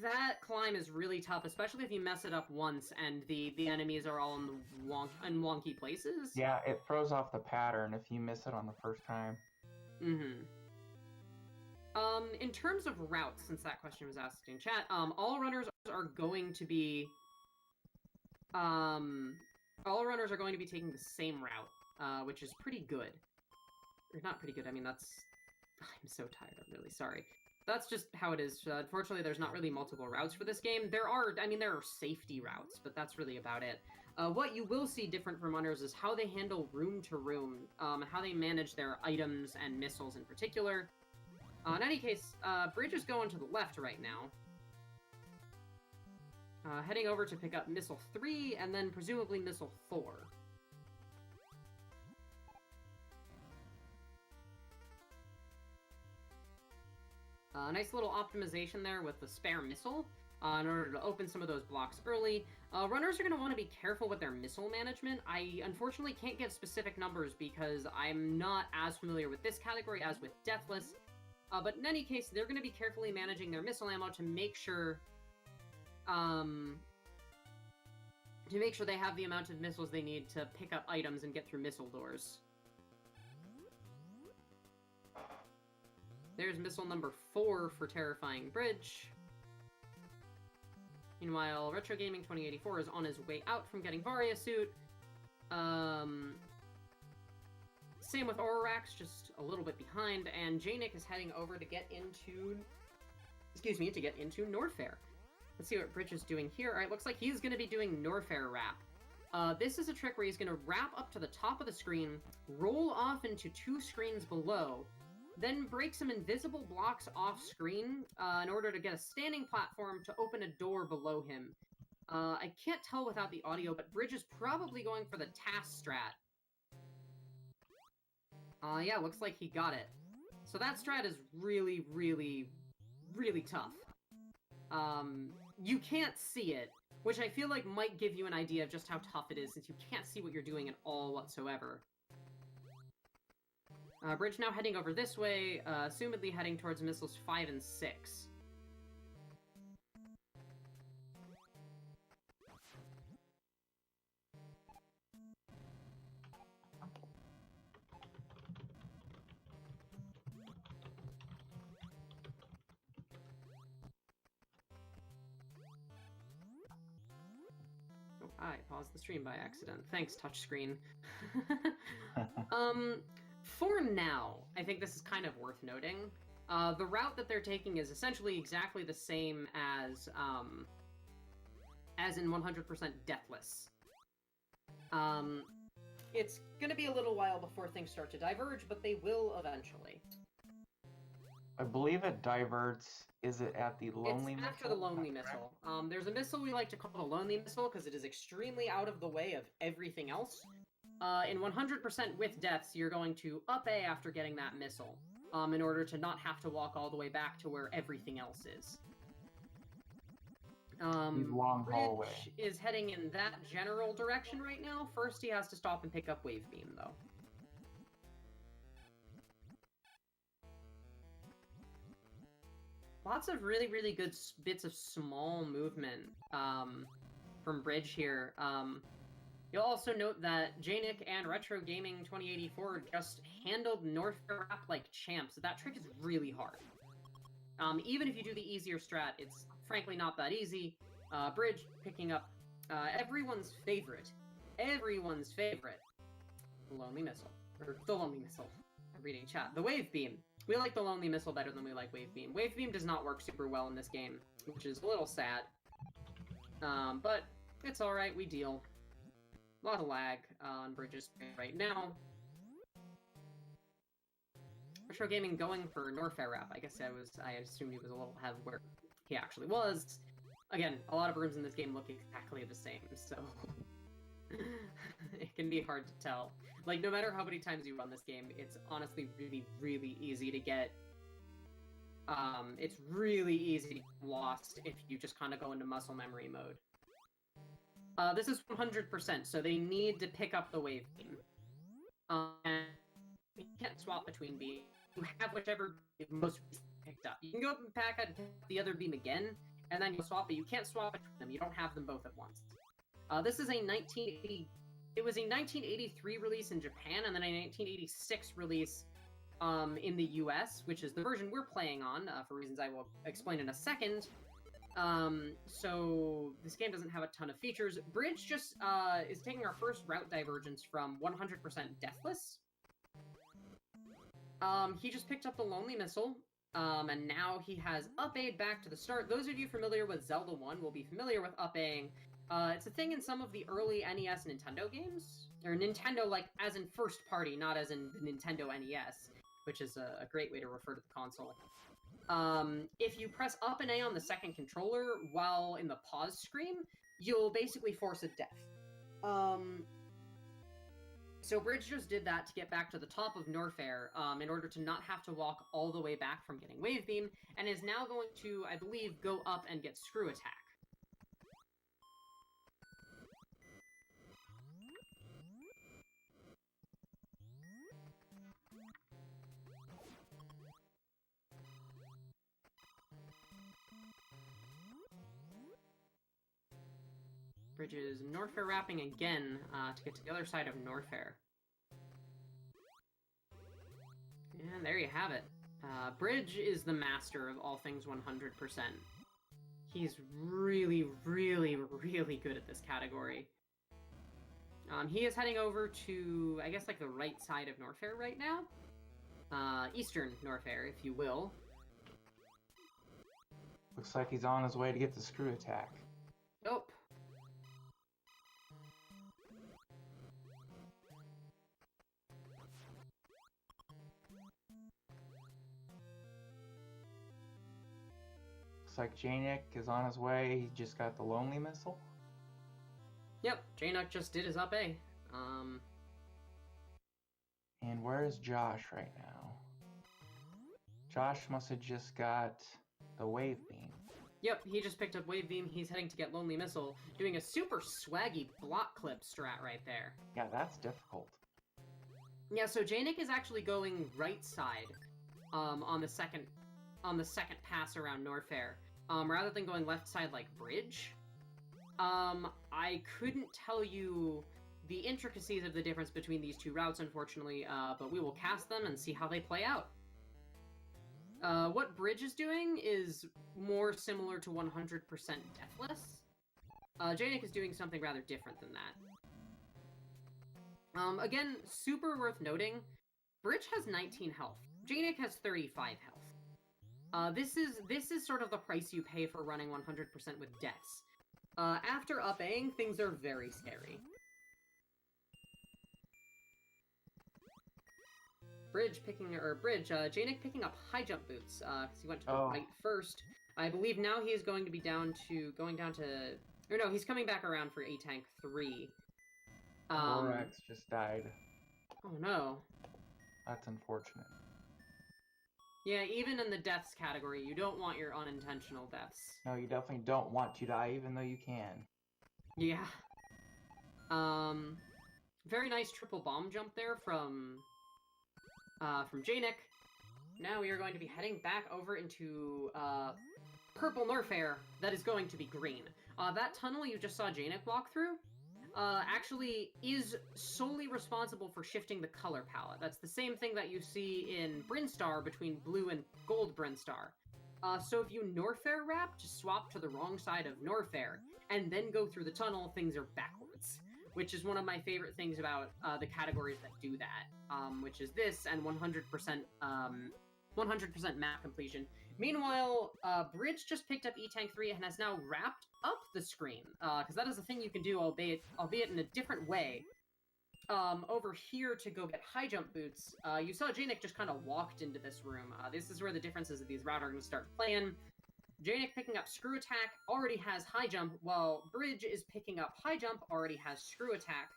S1: That climb is really tough, especially if you mess it up once and the enemies are all in the wonky places.
S2: Yeah, it throws off the pattern if you miss it on the first time.
S1: Mm-hmm. In terms of routes, since that question was asked in chat, all runners are going to be taking the same route, which is pretty good. Or not pretty good, I mean, that's... I'm so tired, I'm really sorry. That's just how it is. Unfortunately, there's not really multiple routes for this game. There are safety routes, but that's really about it. What you will see different from runners is how they handle room to room, how they manage their items and missiles in particular. In any case, Bridge is going to the left right now. Heading over to pick up Missile 3, and then presumably Missile 4. Nice little optimization there with the spare missile in order to open some of those blocks early. Runners are going to want to be careful with their missile management. I unfortunately can't give specific numbers because I'm not as familiar with this category as with Deathless. But in any case, they're going to be carefully managing their missile ammo to make sure they have the amount of missiles they need to pick up items and get through missile doors. There's missile number 4 for Terrifying Bridge. Meanwhile, Retro Gaming 2084 is on his way out from getting Varia Suit. Same with Aurorax, just a little bit behind, and J-Nick is heading over to get into Norfair. Let's see what Bridge is doing here. Alright, looks like he's going to be doing Norfair Wrap. This is a trick where he's going to wrap up to the top of the screen, roll off into 2 screens below, then break some invisible blocks off screen in order to get a standing platform to open a door below him. I can't tell without the audio, but Bridge is probably going for the TAS strat. Yeah, looks like he got it. So that strat is really, really, really tough. You can't see it, which I feel like might give you an idea of just how tough it is since you can't see what you're doing at all whatsoever. Bridge now heading over this way, assumedly heading towards missiles 5 and 6. Oh, I paused the stream by accident. Thanks, touchscreen. For now, I think this is kind of worth noting. The route that they're taking is essentially exactly the same as in 100% Deathless. It's going to be a little while before things start to diverge, but they will eventually.
S2: I believe it diverts. Is it at the Lonely Missile?
S1: It's after the Lonely Missile. There's a missile we like to call the Lonely Missile because it is extremely out of the way of everything else. In 100% with deaths, you're going to up A after getting that missile, in order to not have to walk all the way back to where everything else is.
S2: Long hallway.
S1: Bridge is heading in that general direction right now. First, he has to stop and pick up Wave Beam, though. Lots of really, really good bits of small movement from Bridge here. You'll also note that J-Nick and Retro Gaming 2084 just handled Norfair Wrap like champs. That trick is really hard. Even if you do the easier strat, it's frankly not that easy. Bridge picking up everyone's favorite, Lonely Missile. Or the Lonely Missile. I'm reading chat. The Wave Beam. We like the Lonely Missile better than we like Wave Beam. Wave Beam does not work super well in this game, which is a little sad. But it's alright, we deal. A lot of lag on Bridge's right now. Retro Gaming going for Norfair Wrap. I guess I assumed he was a little ahead of where he actually was. Again, a lot of rooms in this game look exactly the same, so it can be hard to tell. Like, no matter how many times you run this game, it's honestly really, really easy to get... it's really easy to get lost if you just kind of go into muscle memory mode. This is 100%, so they need to pick up the Wave Beam. And you can't swap between beams. You have whichever most picked up. You can go up and pack out and pick up the other beam again, and then you'll swap, but you can't swap between them. You don't have them both at once. This is a 1980... It was a 1983 release in Japan, and then a 1986 release in the US, which is the version we're playing on, for reasons I will explain in a second. So this game doesn't have a ton of features. Bridge just is taking our first route divergence from 100% Deathless. He just picked up the Lonely Missile, and now he has up-A'd back to the start. Those of you familiar with Zelda 1 will be familiar with up-A'ing. It's a thing in some of the early NES Nintendo games, or Nintendo, like, as in first party, not as in the Nintendo NES. which is a great way to refer to the console. If you press up and A on the second controller while in the pause screen, you'll basically force a death. So Bridge just did that to get back to the top of Norfair, in order to not have to walk all the way back from getting Wave Beam, and is now going to, I believe, go up and get Screw Attack. Bridge is Norfair wrapping again to get to the other side of Norfair. And there you have it. Bridge is the master of all things 100%. He's really, really, really good at this category. He is heading over to, I guess, like the right side of Norfair right now. Eastern Norfair, if you will.
S2: Looks like he's on his way to get the Screw Attack.
S1: Nope.
S2: Looks like Janik is on his way. He just got the Lonely Missile.
S1: Yep, Janik just did his up A.
S2: And where is Josh right now? Josh must have just got the Wave Beam.
S1: Yep, he just picked up Wave Beam. He's heading to get Lonely Missile, doing a super swaggy block clip strat right there.
S2: Yeah, that's difficult.
S1: Yeah, so Janik is actually going right side on the second pass around Norfair, rather than going left side like Bridge. I couldn't tell you the intricacies of the difference between these two routes, unfortunately, but we will cast them and see how they play out. What Bridge is doing is more similar to 100% Deathless. Janik is doing something rather different than that. Again, super worth noting, Bridge has 19 health. Janik has 35 health. This is sort of the price you pay for running 100% with deaths. After up-Aing, things are very scary. Janik picking up high jump boots, because he went to the right first. I believe now he is going to be he's coming back around for A-Tank 3.
S2: Aurorax just died.
S1: Oh no.
S2: That's unfortunate.
S1: Yeah, even in the deaths category, you don't want your unintentional deaths.
S2: No, you definitely don't want to die, even though you can.
S1: Yeah. Very nice triple bomb jump there from Janik. Now we are going to be heading back over into purple Norfair that is going to be green. That tunnel you just saw Janik walk through actually is solely responsible for shifting the color palette. That's the same thing that you see in Brinstar between blue and gold Brinstar. So if you Norfair wrap to swap to the wrong side of Norfair and then go through the tunnel, things are backwards, which is one of my favorite things about the categories that do that, which is this and 100% map completion. Meanwhile, Bridge just picked up E-Tank 3 and has now wrapped up the screen, because that is a thing you can do, albeit in a different way. Over here to go get high jump boots, you saw Janik just kind of walked into this room. This is where the differences of these routes are going to start playing. Janik picking up Screw Attack already has high jump, while Bridge is picking up high jump, already has Screw Attack.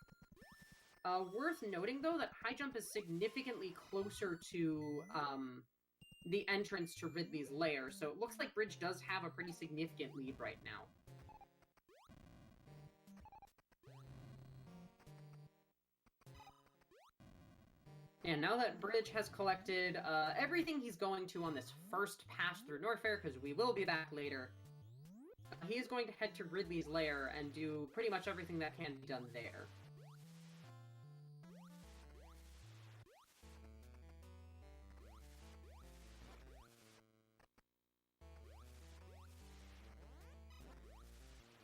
S1: Worth noting, though, that high jump is significantly closer to the entrance to Ridley's lair, so it looks like Bridge does have a pretty significant lead right now. And now that Bridge has collected everything he's going to on this first pass through Norfair, because we will be back later, he is going to head to Ridley's lair and do pretty much everything that can be done there.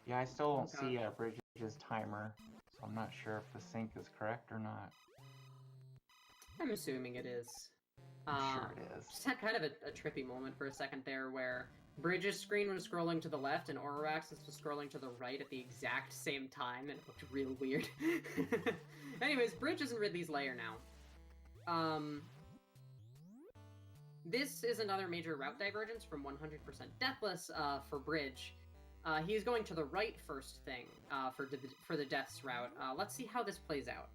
S2: Yeah, I still don't see Bridge's timer, so I'm not sure if the sync is correct or not.
S1: I'm assuming it is.
S2: I'm sure it is.
S1: Just had kind of a trippy moment for a second there where Bridge's screen was scrolling to the left and Aurorax's was scrolling to the right at the exact same time, and it looked real weird. Anyways, Bridge is in Ridley's lair now. this is another major route divergence from 100% Deathless for Bridge. He's going to the right first thing for the Deaths route. Let's see how this plays out.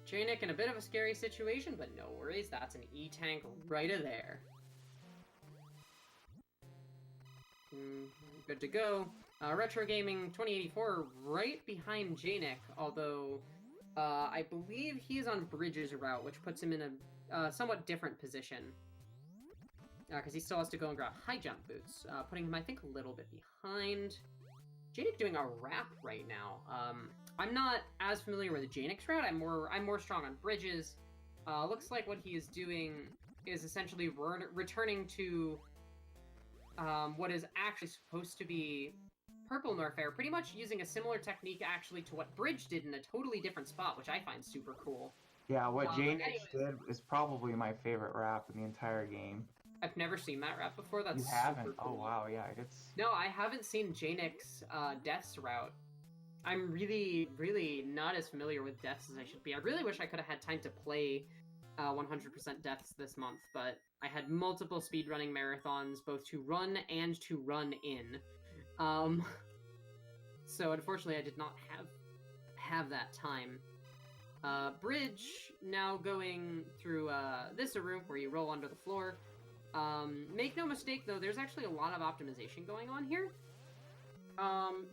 S1: Janik in a bit of a scary situation, but no worries, that's an E-Tank right there. Good to go. Retro Gaming 2084 right behind Janik, although I believe he's on Bridge's route, which puts him in a somewhat different position. Because he still has to go and grab high jump boots, putting him, I think, a little bit behind. Janik doing a wrap right now. I'm not as familiar with Janik's route. I'm more strong on Bridges. Looks like what he is doing is essentially returning to what is actually supposed to be Purple Norfair, pretty much using a similar technique actually to what Bridge did in a totally different spot, which I find super cool.
S2: Yeah, what Janik did is probably my favorite rap in the entire game.
S1: I've never seen that rap before. That's
S2: You haven't?
S1: super cool.
S2: Oh wow, yeah, it's...
S1: No, I haven't seen Janik's Death's route. I'm really, really not as familiar with Deaths as I should be. I really wish I could have had time to play 100% Deaths this month, but I had multiple speedrunning marathons, both to run and to run in. So unfortunately I did not have that time. Bridge, now going through this room where you roll under the floor. Make no mistake, though, there's actually a lot of optimization going on here.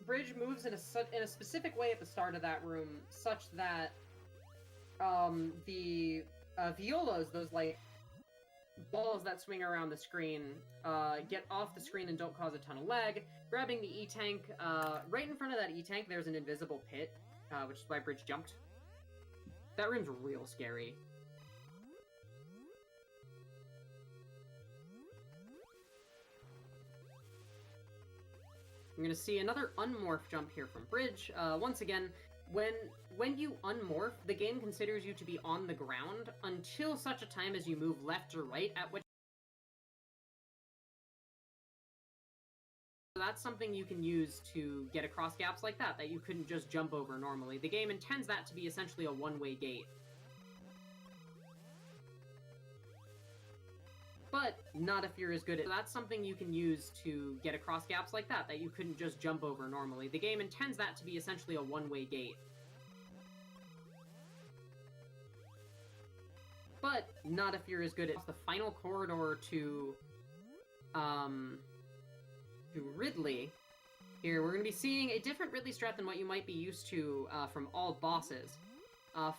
S1: Bridge moves in a specific way at the start of that room, such that the violas, those like balls that swing around the screen, get off the screen and don't cause a ton of lag. Grabbing the E-Tank, right in front of that E-Tank, there's an invisible pit, which is why Bridge jumped. That room's real scary. I'm going to see another unmorph jump here from Bridge. Once again, when you unmorph, the game considers you to be on the ground until such a time as you move left or right, at which... So that's something you can use to get across gaps like that you couldn't just jump over normally. The game intends that to be essentially a one-way gate. But not if you're as good at... So that's something you can use to get across gaps like that you couldn't just jump over normally. The game intends that to be essentially a one-way gate. But not if you're as good at... The final corridor to Ridley. Here, we're going to be seeing a different Ridley strat than what you might be used to from all bosses.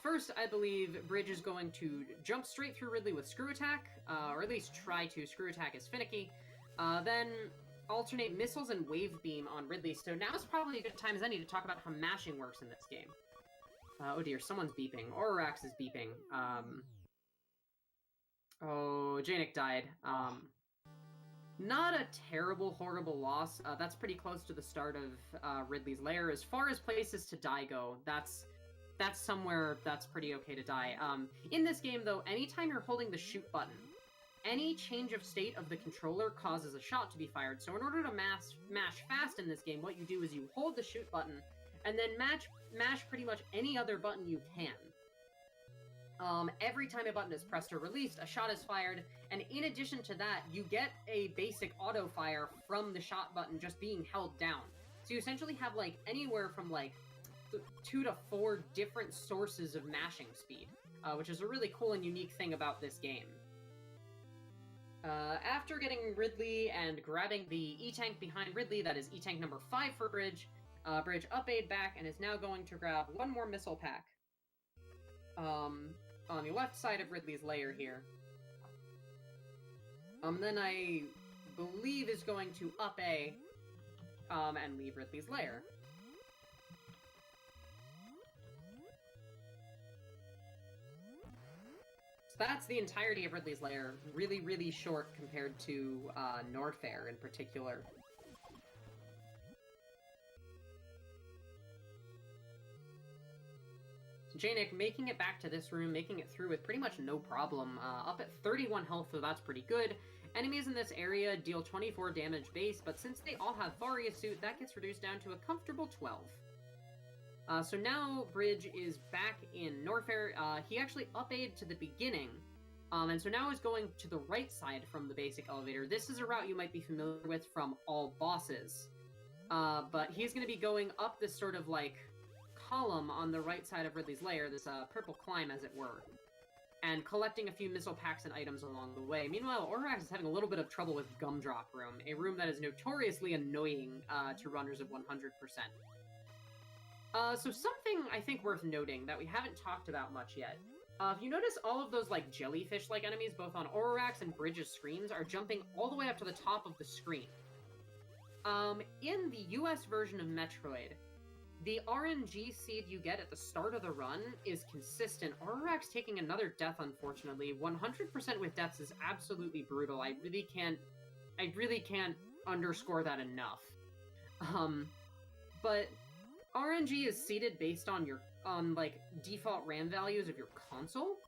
S1: First, I believe Bridge is going to jump straight through Ridley with Screw Attack, or at least try to. Screw Attack is finicky. Then alternate Missiles and Wave Beam on Ridley. So now is probably a good time as any to talk about how mashing works in this game. Oh dear, someone's beeping. Aurorax is beeping. Oh, Janik died. Not a terrible, horrible loss. That's pretty close to the start of Ridley's lair. As far as places to die go, that's somewhere that's pretty okay to die. In this game, though, anytime you're holding the shoot button, any change of state of the controller causes a shot to be fired. So in order to mash fast in this game, what you do is you hold the shoot button, and then mash pretty much any other button you can. Every time a button is pressed or released, a shot is fired, and in addition to that, you get a basic auto-fire from the shot button just being held down. So you essentially have, like, anywhere from, like, 2 to 4 different sources of mashing speed, which is a really cool and unique thing about this game. After getting Ridley and grabbing the E-Tank behind Ridley, that is E-Tank number 5 for Bridge, Bridge up-aid back and is now going to grab one more missile pack on the left side of Ridley's lair here. Then I believe is going to up-A and leave Ridley's lair. That's the entirety of Ridley's lair. Really, really short compared to Norfair in particular. Janik making it back to this room, making it through with pretty much no problem. Up at 31 health, so that's pretty good. Enemies in this area deal 24 damage base, but since they all have Varia Suit, that gets reduced down to a comfortable 12. So now Bridge is back in Norfair. He actually up-A'd to the beginning, and so now is going to the right side from the basic elevator. This is a route you might be familiar with from all bosses, but he's going to be going up this sort of, like, column on the right side of Ridley's lair, this purple climb, as it were, and collecting a few missile packs and items along the way. Meanwhile, Aurax is having a little bit of trouble with Gumdrop Room, a room that is notoriously annoying to runners of 100%. So something I think worth noting that we haven't talked about much yet. If you notice, all of those like jellyfish-like enemies, both on Aurax and Bridge's screens, are jumping all the way up to the top of the screen. In the US version of Metroid, the RNG seed you get at the start of the run is consistent. Aurax taking another death, unfortunately. 100% with deaths is absolutely brutal. I really can't underscore that enough. But RNG is seeded based on your like default RAM values of your console.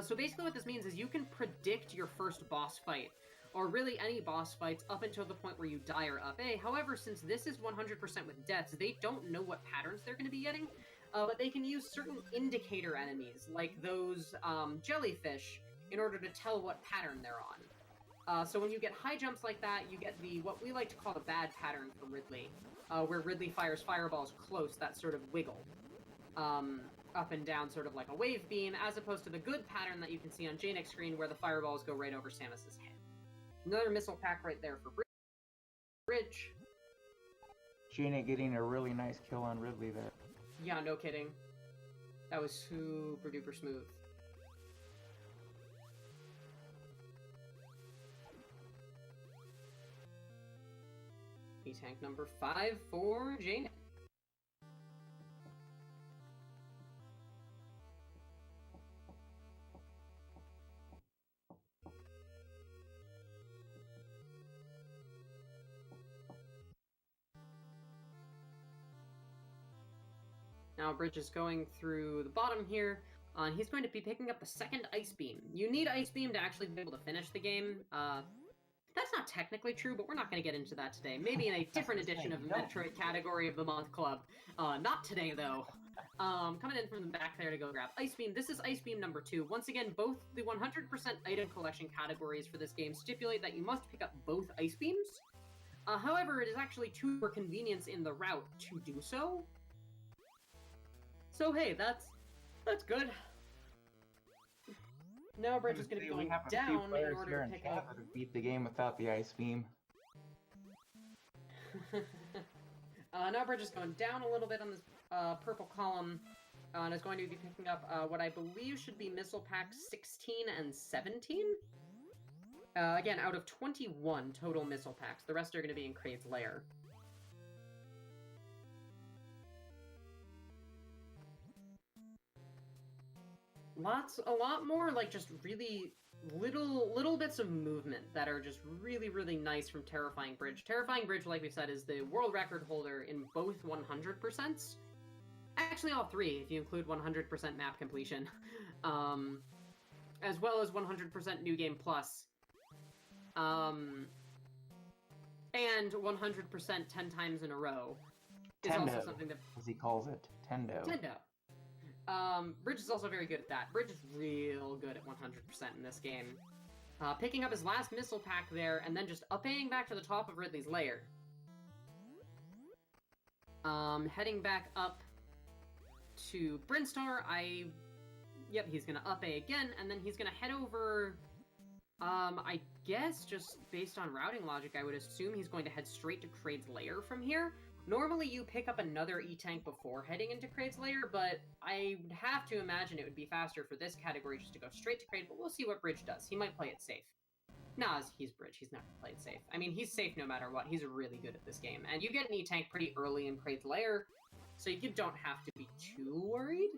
S1: So basically what this means is you can predict your first boss fight, or really any boss fights up until the point where you die or up A. However, since this is 100% with deaths, they don't know what patterns they're going to be getting, but they can use certain indicator enemies, like those jellyfish, in order to tell what pattern they're on. So when you get high jumps like that, you get what we like to call the bad pattern from Ridley, where Ridley fires fireballs close, that sort of wiggle. Up and down, sort of like a wave beam, as opposed to the good pattern that you can see on Janik's screen, where the fireballs go right over Samus's head. Another missile pack right there for Bridge.
S2: Janik getting a really nice kill on Ridley there.
S1: Yeah, no kidding. That was super duper smooth. E-tank number 5 for Janik. Now Bridge is going through the bottom here, and he's going to be picking up the second Ice Beam. You need Ice Beam to actually be able to finish the game. That's not technically true, but we're not going to get into that today. Maybe in a different edition of Metroid Category of the Month Club. Not today, though. Coming in from the back there to go grab Ice Beam. This is Ice Beam number 2. Once again, both the 100% item collection categories for this game stipulate that you must pick up both Ice Beams. However, it is actually 2 for convenience in the route to do so. So hey, that's good. Now Bridge is going to be going down in order to pick up.
S2: Beat the game without the Ice Beam.
S1: Now Bridge is going down a little bit on this purple column, and is going to be picking up what I believe should be missile packs 16 and 17. Again, out of 21 total missile packs. The rest are going to be in Kraid's lair. A lot more, like, just really little bits of movement that are just really, really nice from Terrifying Bridge. Terrifying Bridge, like we said, is the world record holder in both 100%. Actually, all 3, if you include 100% map completion. As well as 100% New Game Plus. And 100% 10 times in a row. Is
S2: Tendo,
S1: also something that,
S2: as he calls it. Tendo.
S1: Bridge is also very good at that. Bridge is real good at 100% in this game. Picking up his last missile pack there, and then just up-A'ing back to the top of Ridley's lair. Heading back up to Brinstar, Yep, he's gonna up-A again, and then he's gonna head over... I guess, just based on routing logic, I would assume he's going to head straight to Kraid's lair from here. Normally, you pick up another E-Tank before heading into Kraid's lair, but I would have to imagine it would be faster for this category just to go straight to Kraid, but we'll see what Bridge does. He might play it safe. Nah, he's Bridge. He's not going to play it safe. I mean, he's safe no matter what. He's really good at this game. And you get an E-Tank pretty early in Kraid's lair, so you don't have to be too worried.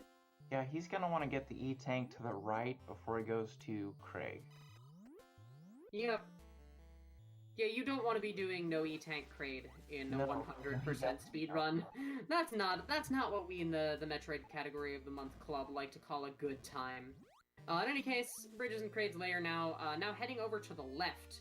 S2: Yeah, he's going to want to get the E-Tank to the right before he goes to Kraid.
S1: Yep. Yeah, you don't want to be doing no E-Tank Crade in a
S2: No.
S1: 100% speed run. That's not what we in the Metroid Category of the Month Club like to call a good time. In any case, Bridges and Kraid's Lair now heading over to the left.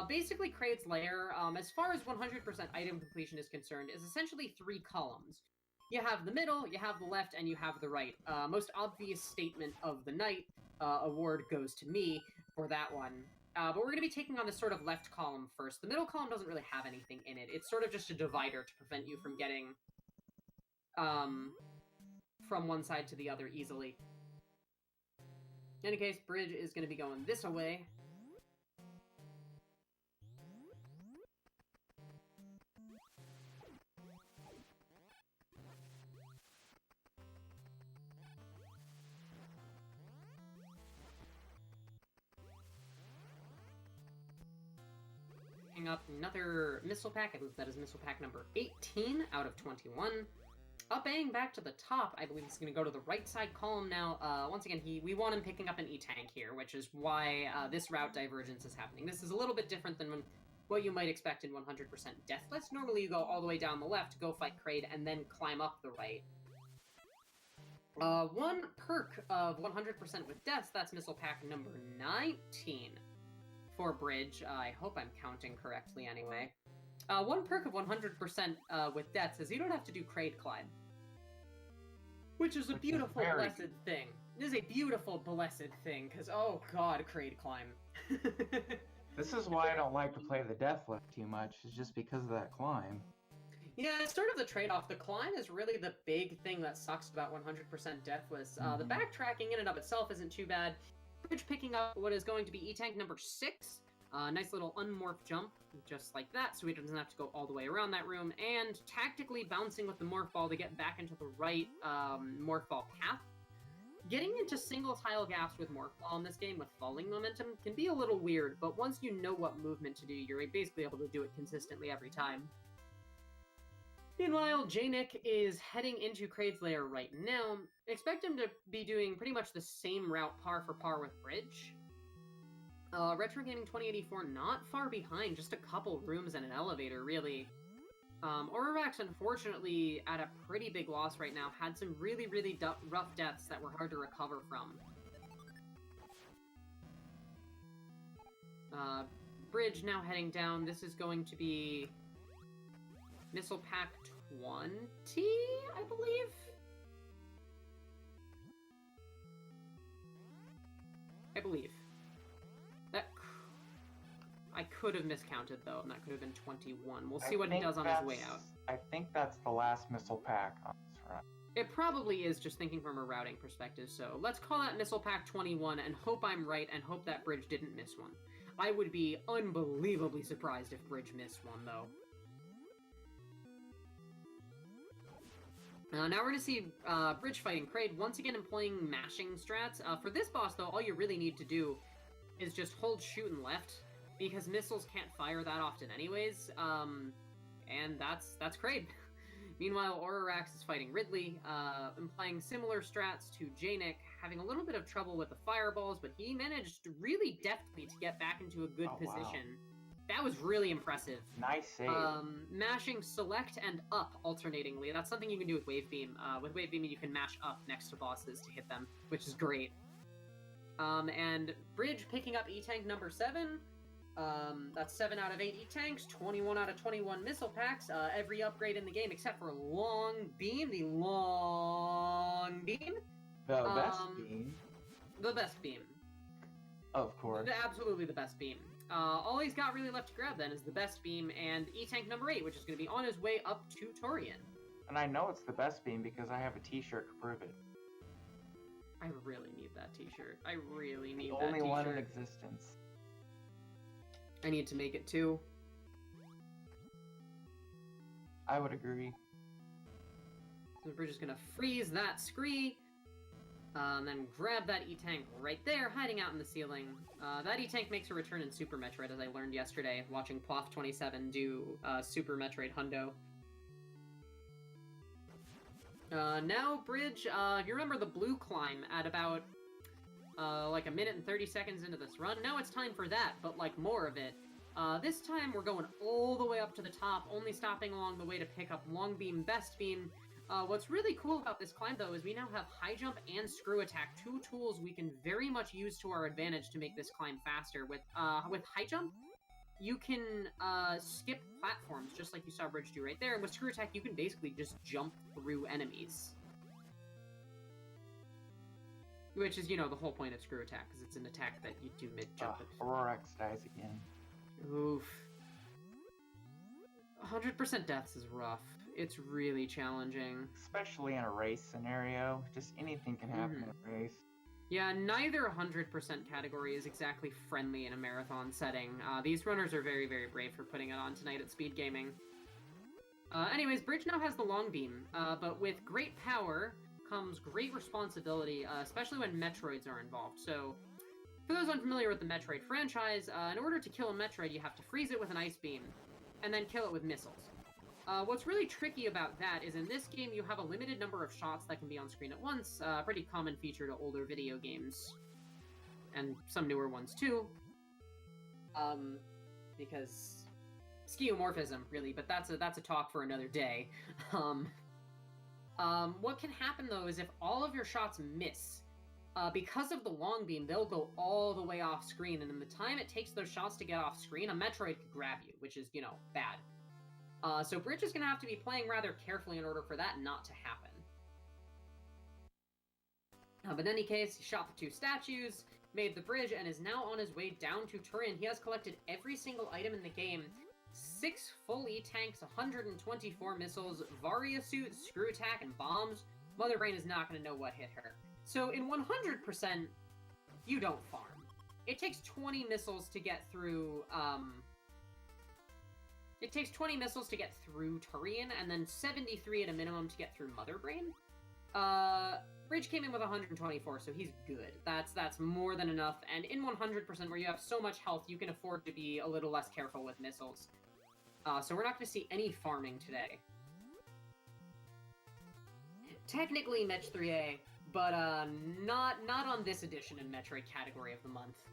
S1: Basically, Kraid's Lair, as far as 100% item completion is concerned, is essentially 3 columns. You have the middle, you have the left, and you have the right. Most obvious statement of the night, award goes to me for that one. But we're going to be taking on this sort of left column first. The middle column doesn't really have anything in it. It's sort of just a divider to prevent you from getting from one side to the other easily. In any case, Bridge is going to be going this away. Up another missile pack. I believe that is missile pack number 18 out of 21. Up-Aing back to the top. I believe he's going to go to the right side column now. Once again, we want him picking up an E-Tank here, which is why this route divergence is happening. This is a little bit different than what you might expect in 100% Deathless. Normally you go all the way down the left, go fight Kraid, and then climb up the right. One perk of 100% with deaths, that's missile pack number 19. For Bridge. I hope I'm counting correctly anyway. One perk of 100% with deaths is you don't have to do Kraid Climb. Which is a beautiful, blessed thing. It is a beautiful, blessed thing, because, oh god, Kraid Climb.
S2: This is why I don't like to play the Deathless too much, is just because of that climb.
S1: Yeah, it's sort of the trade-off. The climb is really the big thing that sucks about 100% Deathless. The backtracking in and of itself isn't too bad. Bridge picking up what is going to be E-Tank number 6. Nice little unmorph jump, just like that, so he doesn't have to go all the way around that room, and tactically bouncing with the morph ball to get back into the right morph ball path. Getting into single tile gaps with morph ball in this game with falling momentum can be a little weird, but once you know what movement to do, you're basically able to do it consistently every time. Meanwhile, J-Nick is heading into Kraid's Lair right now. Expect him to be doing pretty much the same route par for par with Bridge. Retro Gaming 2084 not far behind, just a couple rooms and an elevator, really. Aurorax, unfortunately, at a pretty big loss right now, had some really, really rough deaths that were hard to recover from. Bridge now heading down. This is going to be Missile Pack 20, I believe? I believe. I could have miscounted, though, and that could have been 21. We'll see what he does on his way out.
S2: I think that's the last missile pack on this run.
S1: It probably is, just thinking from a routing perspective, so let's call that missile pack 21 and hope I'm right and hope that Bridge didn't miss one. I would be unbelievably surprised if Bridge missed one, though. Now we're going to see Bridge fighting Kraid, once again employing mashing strats. For this boss, though, all you really need to do is just hold shoot and left, because missiles can't fire that often anyways, and that's Kraid. Meanwhile, Aurorax is fighting Ridley, implying similar strats to J-Nick, having a little bit of trouble with the fireballs, but he managed really deftly to get back into a good position. Wow. That was really impressive.
S2: Nice save.
S1: Mashing select and up alternatingly. That's something you can do with Wave Beam. With Wave Beam, you can mash up next to bosses to hit them, which is great. And Bridge picking up E-Tank number 7. That's 7 out of 8 E-Tanks, 21 out of 21 missile packs, every upgrade in the game except for Long Beam, the Long Beam.
S2: The best beam.
S1: The best beam.
S2: Of course.
S1: Absolutely the best beam. All he's got really left to grab then is the best beam and E-Tank number 8, which is going to be on his way up to Torian.
S2: And I know it's the best beam because I have a t-shirt to prove it.
S1: I really need that t-shirt. I really need that
S2: t-shirt. The only one in
S1: existence.
S2: existence.
S1: I need to make it too.
S2: I would agree.
S1: So we're just gonna freeze that scree, then grab that E-Tank right there, hiding out in the ceiling. That E-Tank makes a return in Super Metroid, as I learned yesterday, watching Ploth27 do Super Metroid Hundo. Now, Bridge, you remember the blue climb at about like a minute and 30 seconds into this run? Now it's time for that, but like more of it. This time we're going all the way up to the top, only stopping along the way to pick up long beam, best beam. What's really cool about this climb, though, is we now have high jump and screw attack, two tools we can very much use to our advantage to make this climb faster. With high jump, you can skip platforms, just like you saw Bridge do right there, and with screw attack, you can basically just jump through enemies. Which is, you know, the whole point of screw attack, because it's an attack that you do mid-jump.
S2: Aurorax dies again.
S1: Oof. 100% deaths is rough. It's really challenging.
S2: Especially in a race scenario. Just anything can happen in a race.
S1: Yeah, neither 100% category is exactly friendly in a marathon setting. These runners are very, very brave for putting it on tonight at Speedgaming. Anyways, Bridge now has the long beam, but with great power comes great responsibility, especially when Metroids are involved. So, for those unfamiliar with the Metroid franchise, in order to kill a Metroid, you have to freeze it with an ice beam, and then kill it with missiles. What's really tricky about that is in this game, you have a limited number of shots that can be on screen at once, a pretty common feature to older video games, and some newer ones too, because skeuomorphism, really, but that's a talk for another day. What can happen, though, is if all of your shots miss, because of the long beam, they'll go all the way off screen, and in the time it takes those shots to get off screen, a Metroid could grab you, which is, you know, bad. So Bridge is going to have to be playing rather carefully in order for that not to happen. But in any case, he shot the two statues, made the bridge, and is now on his way down to Turin. He has collected every single item in the game. 6 full E-tanks, 124 missiles, Varia suit, screw attack, and bombs. Mother Brain is not going to know what hit her. So in 100%, you don't farm. It takes 20 missiles to get through, It takes 20 missiles to get through Turin, and then 73 at a minimum to get through Mother Brain. Bridge came in with 124, so he's good. That's more than enough, and in 100%, where you have so much health, you can afford to be a little less careful with missiles. So we're not going to see any farming today. Technically Metch 3A, but not on this edition in Metroid Category of the Month.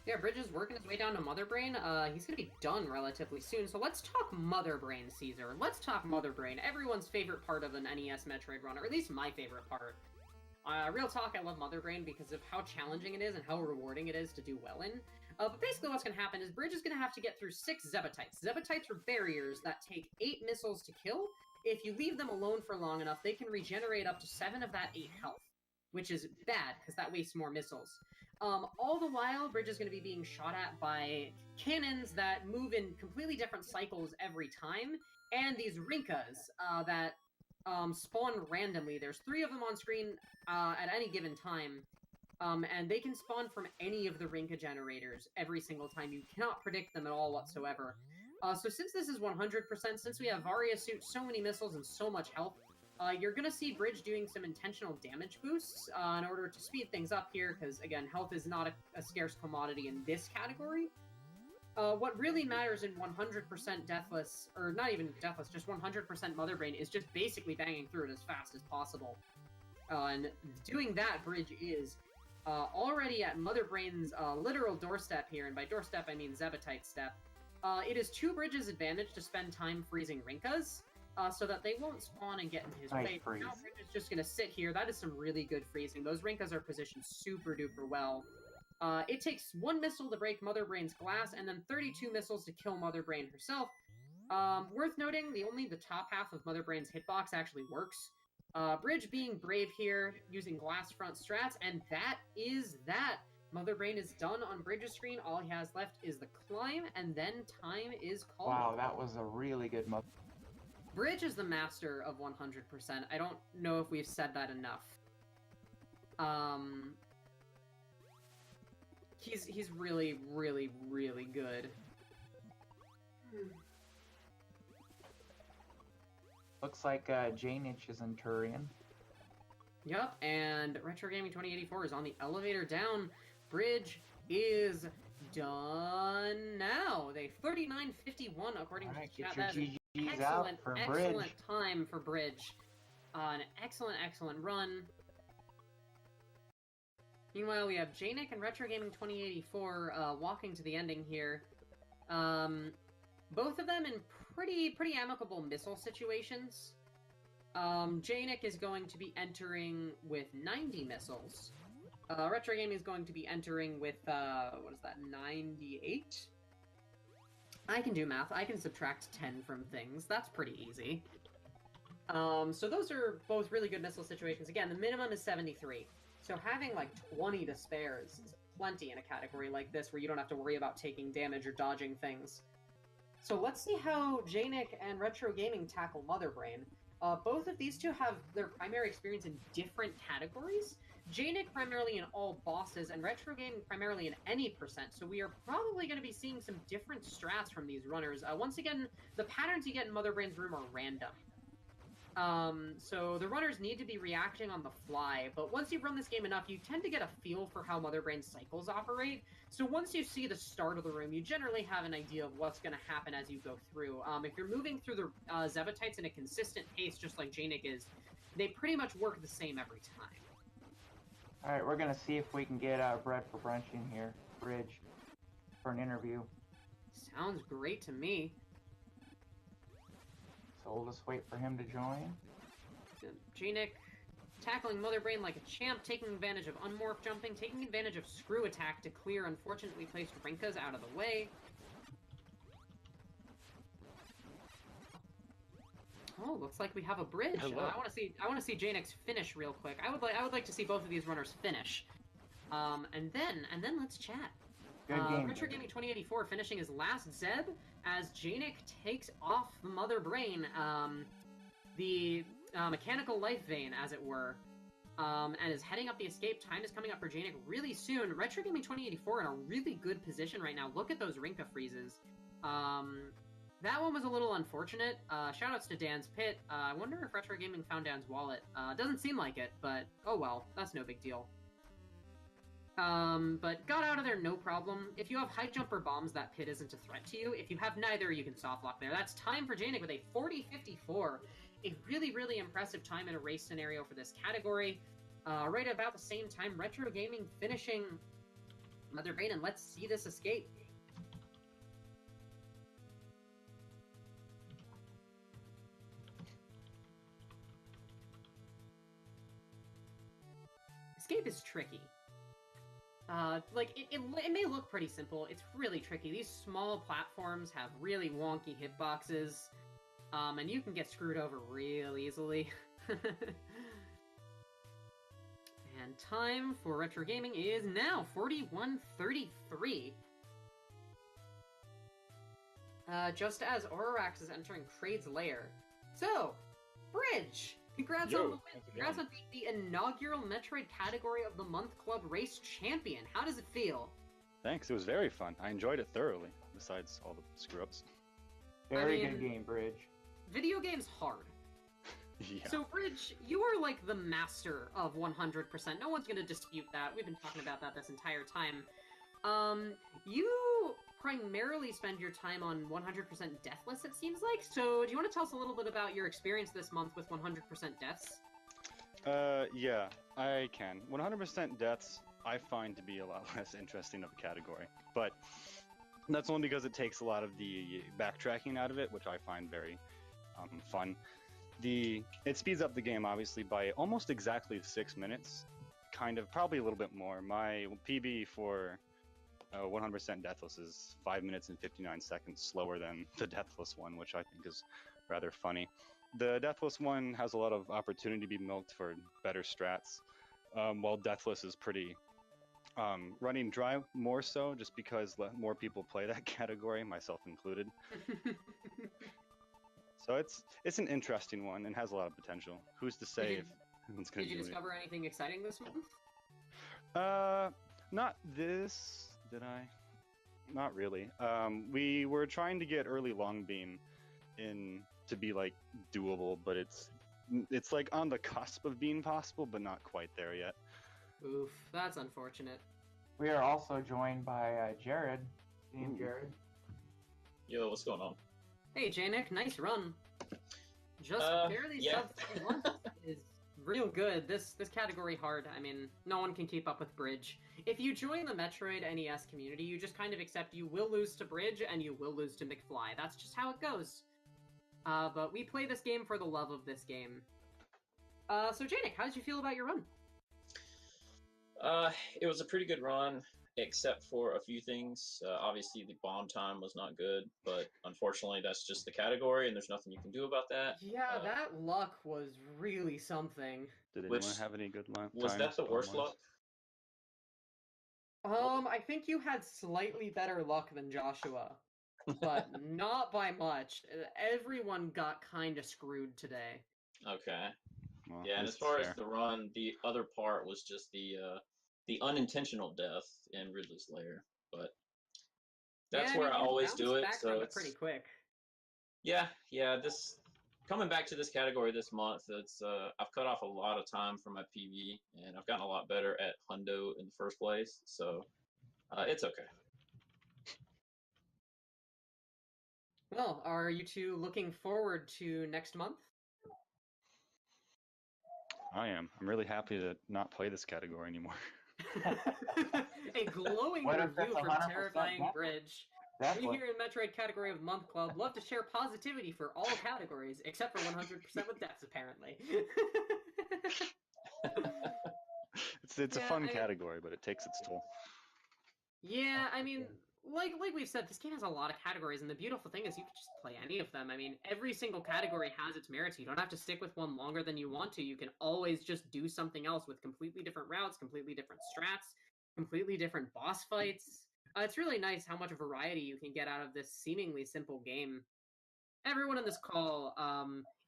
S1: Yeah, Bridge is working his way down to Mother Brain. He's gonna be done relatively soon, so let's talk Mother Brain, Caesar. Let's talk Mother Brain, everyone's favorite part of an NES Metroid run, or at least my favorite part. Real talk, I love Mother Brain because of how challenging it is and how rewarding it is to do well in. But basically what's gonna happen is Bridge is gonna have to get through 6 Zebatites. Zebatites are barriers that take 8 missiles to kill. If you leave them alone for long enough, they can regenerate up to 7 of that 8 health, which is bad, because that wastes more missiles. All the while, Bridge is going to be being shot at by cannons that move in completely different cycles every time, and these Rinkas that spawn randomly. There's 3 of them on screen at any given time, and they can spawn from any of the Rinka generators every single time. You cannot predict them at all whatsoever. So since this is 100%, since we have Varia suit, so many missiles, and so much health, you're going to see Bridge doing some intentional damage boosts in order to speed things up here, because, again, health is not a scarce commodity in this category. What really matters in 100% Deathless, or not even Deathless, just 100% Mother Brain, is just basically banging through it as fast as possible. And doing that, Bridge is already at Mother Brain's literal doorstep here, and by doorstep I mean Zebatite step. It is to Bridge's advantage to spend time freezing Rinkas, so that they won't spawn and get in his way. Now Bridge is just going to sit here. That is some really good freezing. Those Rinkas are positioned super duper well. It takes 1 missile to break Mother Brain's glass, and then 32 missiles to kill Mother Brain herself. Worth noting, only the top half of Mother Brain's hitbox actually works. Bridge being brave here, using glass front strats, and that is that. Mother Brain is done on Bridge's screen. All he has left is the climb, and then time is called.
S2: Wow, that was a really good Mother.
S1: Bridge is the master of 100%. I don't know if we've said that enough. He's really, really, really good.
S2: Looks like Janich is in Turin.
S1: Yep, and Retro Gaming 2084 is on the elevator down. Bridge is done now. They 39:51 according to the chat. That is excellent time for Bridge. An excellent run. Meanwhile, we have Janick and Retro Gaming 2084 walking to the ending here. Both of them in pretty amicable missile situations. Janick is going to be entering with 90 missiles. Retro Gaming is going to be entering with, what is that, 98? I can do math. I can subtract 10 from things. That's pretty easy. So those are both really good missile situations. Again, the minimum is 73. So having like 20 to spare is plenty in a category like this where you don't have to worry about taking damage or dodging things. So let's see how Janick and Retro Gaming tackle Mother Brain. Both of these two have their primary experience in different categories. Janick primarily in all bosses, and Retro Gaming primarily in any percent, so we are probably going to be seeing some different strats from these runners. Once again, the patterns you get in Mother Brain's room are random. So the runners need to be reacting on the fly, but once you run this game enough, you tend to get a feel for how Mother Brain's cycles operate. So once you see the start of the room, you generally have an idea of what's going to happen as you go through. If you're moving through the Zevatites in a consistent pace, just like Janick is, they pretty much work the same every time.
S2: Alright, we're gonna see if we can get BreadForBrunch in here, Bridge, for an interview.
S1: Sounds great to me.
S2: So we'll just wait for him to join.
S1: Janick tackling Mother Brain like a champ, taking advantage of unmorph jumping, taking advantage of screw attack to clear unfortunately placed Rinkas out of the way. Oh, looks like we have a bridge. I want to see Janick's finish real quick. I would like to see both of these runners finish. And then let's chat.
S2: Good game.
S1: Retro Gaming 2084 finishing his last Zeb as Janick takes off the Mother Brain, the mechanical life vein, as it were, and is heading up the escape. Time is coming up for Janick really soon. Retro Gaming 2084 in a really good position right now. Look at those Rinka freezes. That one was a little unfortunate. Shoutouts to Dan's Pit. I wonder if Retro Gaming found Dan's wallet. Doesn't seem like it, but oh well. That's no big deal. But got out of there no problem. If you have high jumper bombs, that pit isn't a threat to you. If you have neither, you can soft lock there. That's time for Janick with a 40-54. A really impressive time in a race scenario for this category. Right about the same time, Retro Gaming finishing Mother Brain, and let's see this escape. Escape is tricky. It may look pretty simple. It's really tricky. These small platforms have really wonky hitboxes, and you can get screwed over real easily. And time for Retro Gaming is now 41:33. Just as Aurorax is entering Kraid's lair. So, Bridge! Congrats on the win. Congrats on being the inaugural Metroid Category of the Month Club Race Champion. How does it feel?
S3: Thanks, it was very fun. I enjoyed it thoroughly, besides all the screw-ups.
S2: Very good game, Bridge.
S1: Video game's hard.
S3: Yeah.
S1: So, Bridge, you are like the master of 100%. No one's going to dispute that. We've been talking about that this entire time. You primarily spend your time on 100% deathless, it seems like. So, do you want to tell us a little bit about your experience this month with 100% deaths?
S3: Yeah, I can. 100% deaths, I find to be a lot less interesting of a category. But that's only because it takes a lot of the backtracking out of it, which I find very fun. It speeds up the game, obviously, by almost exactly 6 minutes. Kind of, probably a little bit more. My PB for 100% deathless is 5 minutes and 59 seconds slower than the deathless one, which I think is rather funny. The deathless one has a lot of opportunity to be milked for better strats, while deathless is pretty running dry more so, just because more people play that category, myself included. So it's an interesting one and has a lot of potential. Who's to say if it's going to be?
S1: Did you discover anything exciting this month?
S3: Not this. Did I? Not really. We were trying to get early long beam in to be like doable, but it's like on the cusp of being possible, but not quite there yet.
S1: Oof, that's unfortunate.
S2: We are also joined by Jared. Name Jared.
S4: Yo, what's going on?
S1: Hey, Janick, nice run. Just barely
S4: yeah.
S1: sub 31 is real good. This category hard. I mean, no one can keep up with Bridge. If you join the Metroid NES community, you just kind of accept you will lose to Bridge and you will lose to McFly. That's just how it goes. But we play this game for the love of this game. So Janik, how did you feel about your run?
S4: It was a pretty good run, except for a few things. Obviously, the bomb time was not good, but unfortunately, that's just the category, and there's nothing you can do about that.
S1: Yeah, that luck was really something.
S3: Did anyone have any good luck?
S4: Was that the worst luck?
S1: I think you had slightly better luck than Joshua, but not by much. Everyone got kind of screwed today.
S4: Okay.
S3: Well,
S4: Yeah, and as far as the run, the other part was just the unintentional death in Ridley's lair. But that's where I always do it. So it's
S1: pretty quick.
S4: Yeah. This coming back to this category this month, it's I've cut off a lot of time from my PB, and I've gotten a lot better at Hundo in the first place. So it's okay.
S1: Well, are you two looking forward to next month?
S3: I am. I'm really happy to not play this category anymore.
S1: A glowing review from Terrifying Bridge. We here in Metroid Category of the Month Club love to share positivity for all categories, except for 100% with deaths, apparently.
S3: It's a fun category, but it takes its toll.
S1: Yeah, I mean, like we've said, this game has a lot of categories, and the beautiful thing is you can just play any of them. I mean, every single category has its merits. You don't have to stick with one longer than you want to. You can always just do something else with completely different routes, completely different strats, completely different boss fights. It's really nice how much variety you can get out of this seemingly simple game. Everyone in this call,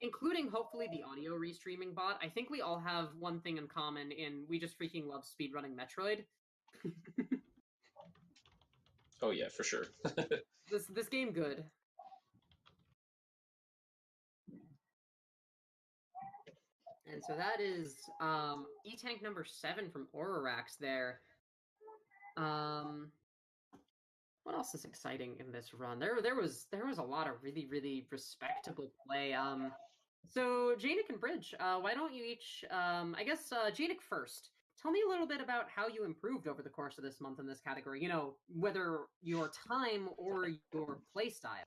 S1: including hopefully the audio restreaming bot, I think we all have one thing in common in we just freaking love speedrunning Metroid.
S4: Oh yeah, for sure.
S1: This game good. And so that is E-Tank number 7 from AuroraxPhilic there. What else is exciting in this run? There was a lot of really, really respectable play. So Janik and Bridge, why don't you each I guess Janik first. Tell me a little bit about how you improved over the course of this month in this category. You know, whether your time or your play style.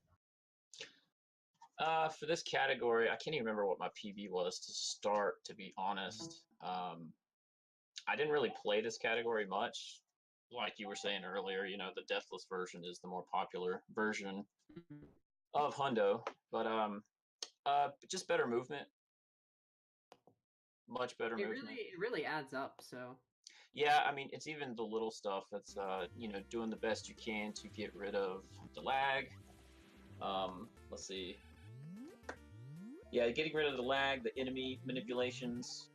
S4: For this category, I can't even remember what my PB was to start, to be honest. I didn't really play this category much. Like you were saying earlier, you know, the deathless version is the more popular version of Hundo. But just better movement. Much better movement.
S1: It really adds up, so.
S4: Yeah, I mean, it's even the little stuff that's, you know, doing the best you can to get rid of the lag. Let's see. Yeah, getting rid of the lag, the enemy manipulations.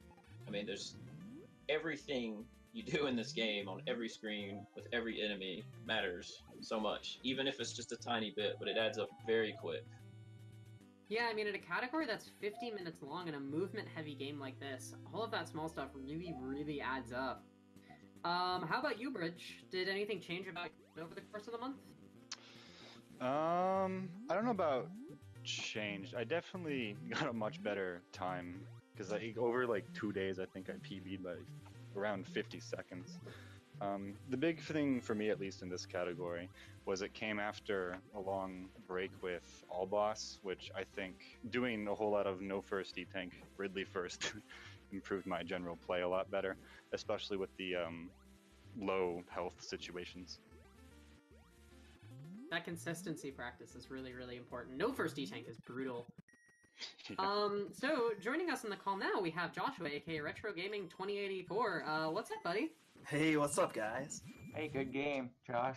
S4: I mean, there's everything you do in this game on every screen with every enemy matters so much. Even if it's just a tiny bit, but it adds up very quick.
S1: Yeah, I mean, in a category that's 50 minutes long in a movement-heavy game like this, all of that small stuff really, really adds up. How about you, Bridge? Did anything change about you over the course of the month?
S3: I don't know about changed. I definitely got a much better time, because over like 2 days, I think I PB'd by around 50 seconds. The big thing for me, at least in this category, was it came after a long break with All Boss, which I think doing a whole lot of no first E-Tank, Ridley first, improved my general play a lot better, especially with the low health situations.
S1: That consistency practice is really, really important. No first E-Tank is brutal.
S3: Yeah.
S1: So joining us on the call now, we have Joshua, aka Retro Gaming 2084. What's up, buddy?
S5: Hey, what's up, guys?
S2: Hey, good game, Josh.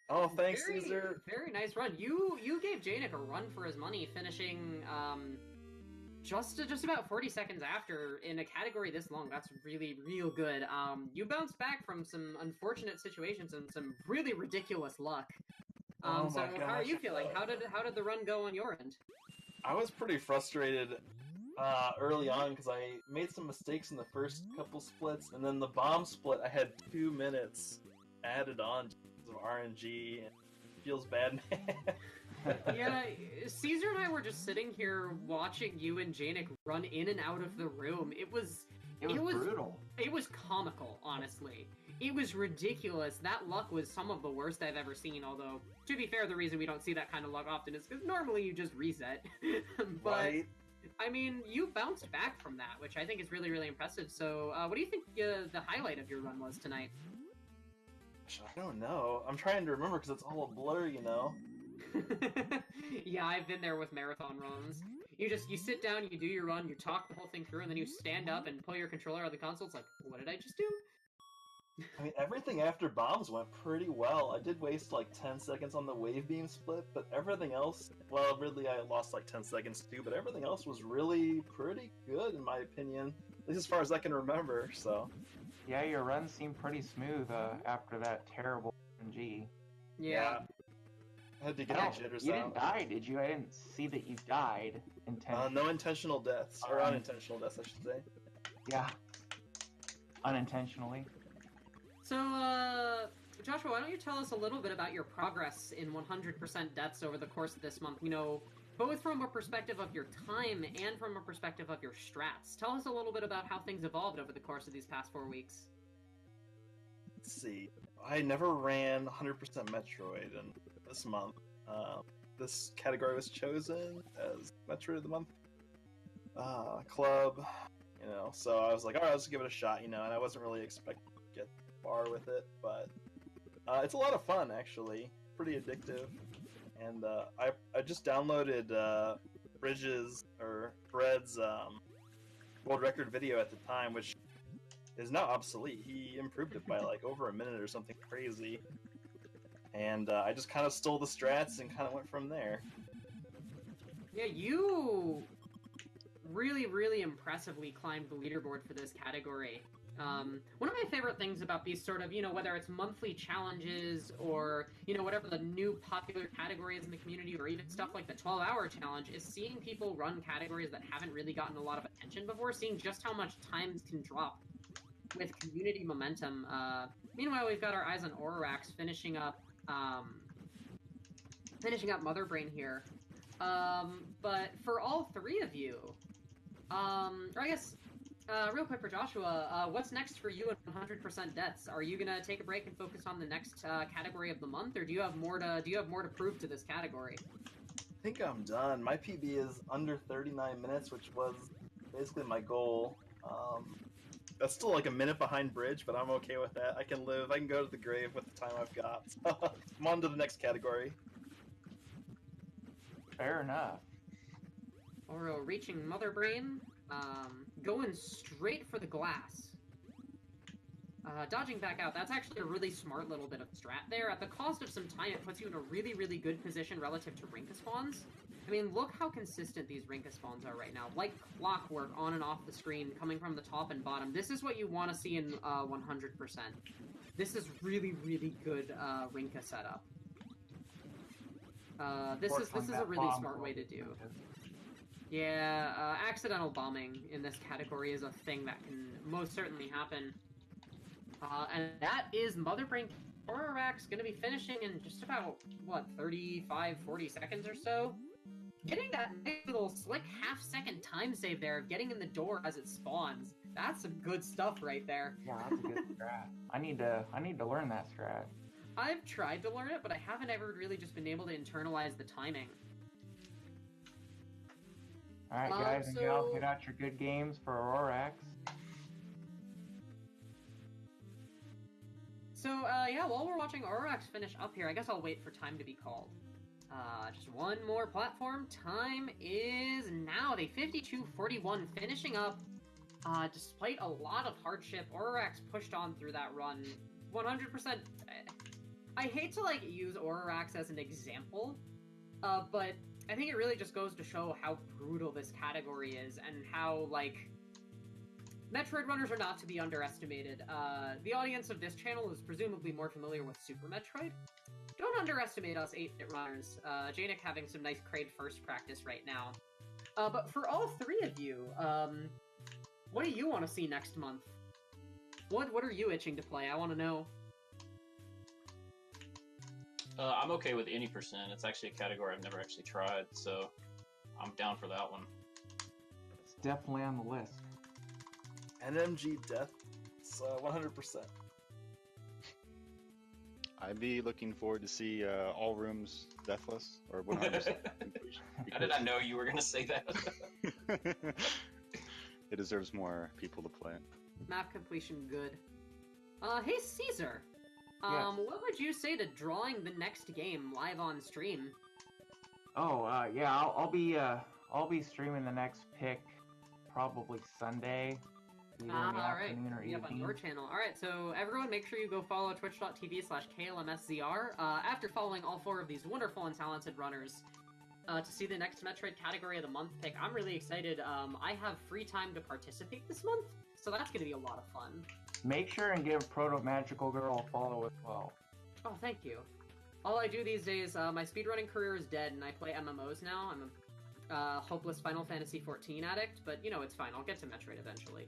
S5: Oh, thanks, Caesar.
S1: Very nice run. You gave Janik a run for his money, finishing just about 40 seconds after in a category this long. That's really, real good. You bounced back from some unfortunate situations and some really ridiculous luck.
S5: Oh
S1: so
S5: my
S1: how are
S5: gosh.
S1: you feeling? How did the run go on your end?
S5: I was pretty frustrated early on because I made some mistakes in the first couple splits, and then the bomb split I had 2 minutes added on because of RNG. feels bad, man.
S1: Yeah, Caesar and I were just sitting here watching you and Janik run in and out of the room. It was
S2: brutal.
S1: It was comical, honestly. It was ridiculous. That luck was some of the worst I've ever seen, although, to be fair, the reason we don't see that kind of luck often is because normally you just reset. But,
S5: Right.
S1: I mean, you bounced back from that, which I think is really, really impressive. So, what do you think the highlight of your run was tonight?
S5: I don't know. I'm trying to remember because it's all a blur, you know?
S1: Yeah, I've been there with marathon runs. You sit down, you do your run, you talk the whole thing through, and then you stand up and pull your controller out of the console. It's like, what did I just do?
S5: I mean, everything after bombs went pretty well. I did waste like 10 seconds on the wave beam split, but everything else, well, really, I lost like 10 seconds too, but everything else was really pretty good, in my opinion. At least as far as I can remember, so.
S2: Yeah, your run seemed pretty smooth after that terrible RNG.
S1: Yeah.
S5: I had to get the jitters
S2: You
S5: out.
S2: didn't die, did you? I didn't see that you died intentionally.
S5: No intentional deaths, or unintentional deaths, I should say.
S2: Yeah. Unintentionally.
S1: So, Joshua, why don't you tell us a little bit about your progress in 100% deaths over the course of this month? You know, both from a perspective of your time and from a perspective of your strats. Tell us a little bit about how things evolved over the course of these past 4 weeks.
S5: Let's see. I never ran 100% Metroid in this month. This category was chosen as Metroid of the Month club, you know, so I was like, alright, let's give it a shot, you know, and I wasn't really expecting to get far with it, but it's a lot of fun, actually. Pretty addictive. And I just downloaded Bread's world record video at the time, which is now obsolete. He improved it by like over a minute or something crazy. And I just kind of stole the strats and kind of went from there.
S1: Yeah, you really, really impressively climbed the leaderboard for this category. One of my favorite things about these sort of, you know, whether it's monthly challenges or, you know, whatever the new popular category is in the community, or even stuff like the 12-hour challenge, is seeing people run categories that haven't really gotten a lot of attention before, seeing just how much times can drop with community momentum. Meanwhile, we've got our eyes on Aurorax finishing up Mother Brain here. But for all three of you, or I guess, real quick for Joshua, what's next for you in 100% deaths? Are you gonna take a break and focus on the next category of the month, or do you have more to prove to this category?
S5: I think I'm done. My PB is under 39 minutes, which was basically my goal. That's still like a minute behind Bridge, but I'm okay with that. I can live. I can go to the grave with the time I've got. I'm on to the next category.
S2: Fair enough.
S1: Oro reaching Mother Brain, going straight for the glass. Dodging back out, that's actually a really smart little bit of strat there. At the cost of some time, it puts you in a really, really good position relative to Rinka spawns. I mean, look how consistent these Rinka spawns are right now. Like clockwork on and off the screen, coming from the top and bottom. This is what you want to see in 100%. This is really, really good Rinka setup. This is a really smart way to do. Yeah, accidental bombing in this category is a thing that can most certainly happen. And that is Mother Brain. Aurorax going to be finishing in just about, what, 35, 40 seconds or so? Getting that nice little slick half-second time save there of getting in the door as it spawns. That's some good stuff right there.
S2: Yeah, that's a good strat. I need to learn that strat.
S1: I've tried to learn it, but I haven't ever really just been able to internalize the timing.
S2: Alright, guys and gals, get out your good games for Aurorax.
S1: So, yeah, while we're watching Aurorax finish up here, I guess I'll wait for time to be called. Just one more platform. Time is now. The 52:41 finishing up. Despite a lot of hardship, Aurorax pushed on through that run. 100%. I hate to, like, use Aurorax as an example, but I think it really just goes to show how brutal this category is and how, like, Metroid runners are not to be underestimated. The audience of this channel is presumably more familiar with Super Metroid. Don't underestimate us 8-bit runners. Janik having some nice Kraid first practice right now. But for all three of you, what do you want to see next month? What are you itching to play? I want to know.
S4: I'm okay with any percent. It's actually a category I've never actually tried, so I'm down for that one.
S2: It's definitely on the list.
S5: NMG Death, it's 100%.
S3: I'd be looking forward to see all rooms deathless or 100% completion.
S4: How did I know you were gonna say that?
S3: It deserves more people to play it.
S1: Map completion, good. Hey Caesar,
S2: Yes.
S1: what would you say to drawing the next game live on stream?
S2: Oh, yeah, I'll be streaming the next pick probably Sunday, either in the
S1: Alright,
S2: afternoon or
S1: yep, on your
S2: evening.
S1: channel. Alright, so everyone make sure you go follow twitch.tv/KLMSZR. After following all 4 of these wonderful and talented runners, to see the next Metroid Category of the Month pick, I'm really excited. I have free time to participate this month, so that's gonna be a lot of fun.
S2: Make sure and give ProtoMagicalGirl a follow as well.
S1: Oh, thank you. All I do these days, my speedrunning career is dead, and I play MMOs now. I'm a hopeless Final Fantasy XIV addict, but you know, it's fine. I'll get to Metroid eventually.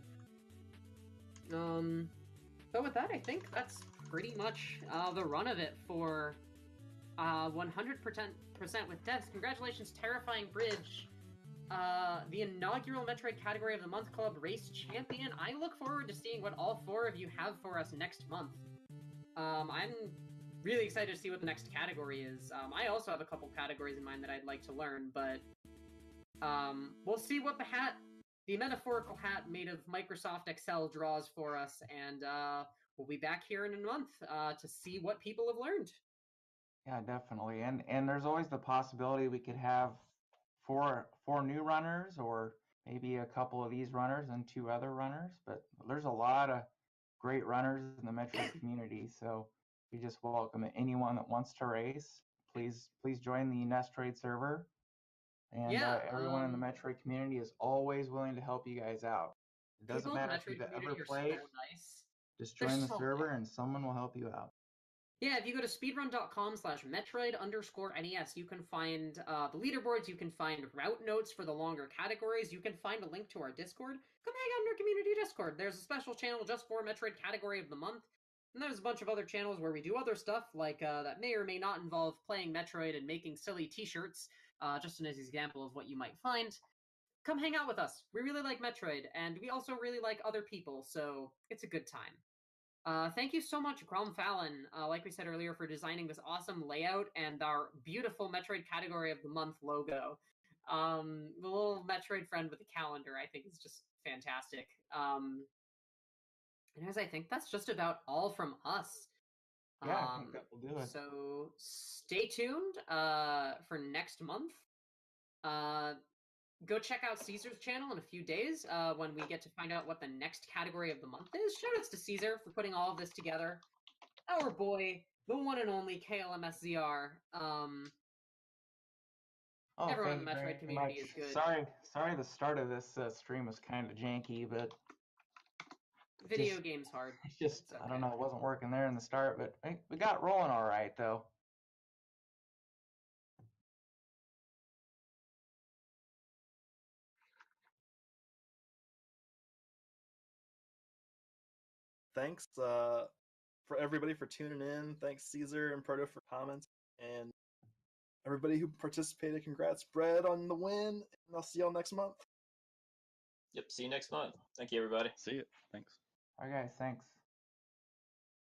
S1: But with that, I think that's pretty much the run of it for 100% with deaths. Congratulations, Terrifying Bridge, the inaugural Metroid Category of the Month Club Race Champion. I look forward to seeing what all 4 of you have for us next month. I'm really excited to see what the next category is. I also have a couple categories in mind that I'd like to learn, but we'll see what the metaphorical hat made of Microsoft Excel draws for us, and we'll be back here in a month to see what people have learned.
S2: Yeah, definitely. And there's always the possibility we could have four new runners, or maybe a couple of these runners and 2 other runners. But there's a lot of great runners in the Metroid community, so we just welcome anyone that wants to race. Please join the Nestroid server. And
S1: Yeah,
S2: everyone in the Metroid community is always willing to help you guys out. It doesn't
S1: people in the
S2: matter if
S1: Metroid
S2: you've ever
S1: community are
S2: played.
S1: so nice.
S2: Just
S1: They're
S2: join the
S1: so
S2: server
S1: nice.
S2: and someone will help you out.
S1: Yeah, if you go to speedrun.com/Metroid_NES, you can find the leaderboards, you can find route notes for the longer categories, you can find a link to our Discord. Come hang out in our community Discord. There's a special channel just for Metroid Category of the Month, and there's a bunch of other channels where we do other stuff, like that may or may not involve playing Metroid and making silly t-shirts, just an example of what you might find. Come hang out with us. We really like Metroid, and we also really like other people, so it's a good time. Thank you so much, Grom Fallon, like we said earlier, for designing this awesome layout and our beautiful Metroid Category of the Month logo. The little Metroid friend with the calendar, I think, is just fantastic. And as I think that's just about all from us.
S2: Yeah, I think that will do it.
S1: So stay tuned for next month. Go check out Caesar's channel in a few days when we get to find out what the next category of the month is. Shoutouts to Caesar for putting all of this together. Our boy, the one and only KLMSZR. Everyone in the Metroid community is good.
S2: Sorry, the start of this stream was kind of janky, but
S1: Video game's hard.
S2: it's just,
S1: okay.
S2: I don't know, it wasn't working there in the start, but we got rolling all right, though.
S5: Thanks for everybody for tuning in. Thanks, Caesar and Proto, for comments. And everybody who participated, congrats, Bread, on the win. And I'll see y'all next month.
S4: Yep, see you next month. Thank you, everybody.
S3: See it. Thanks.
S2: All right, guys, thanks.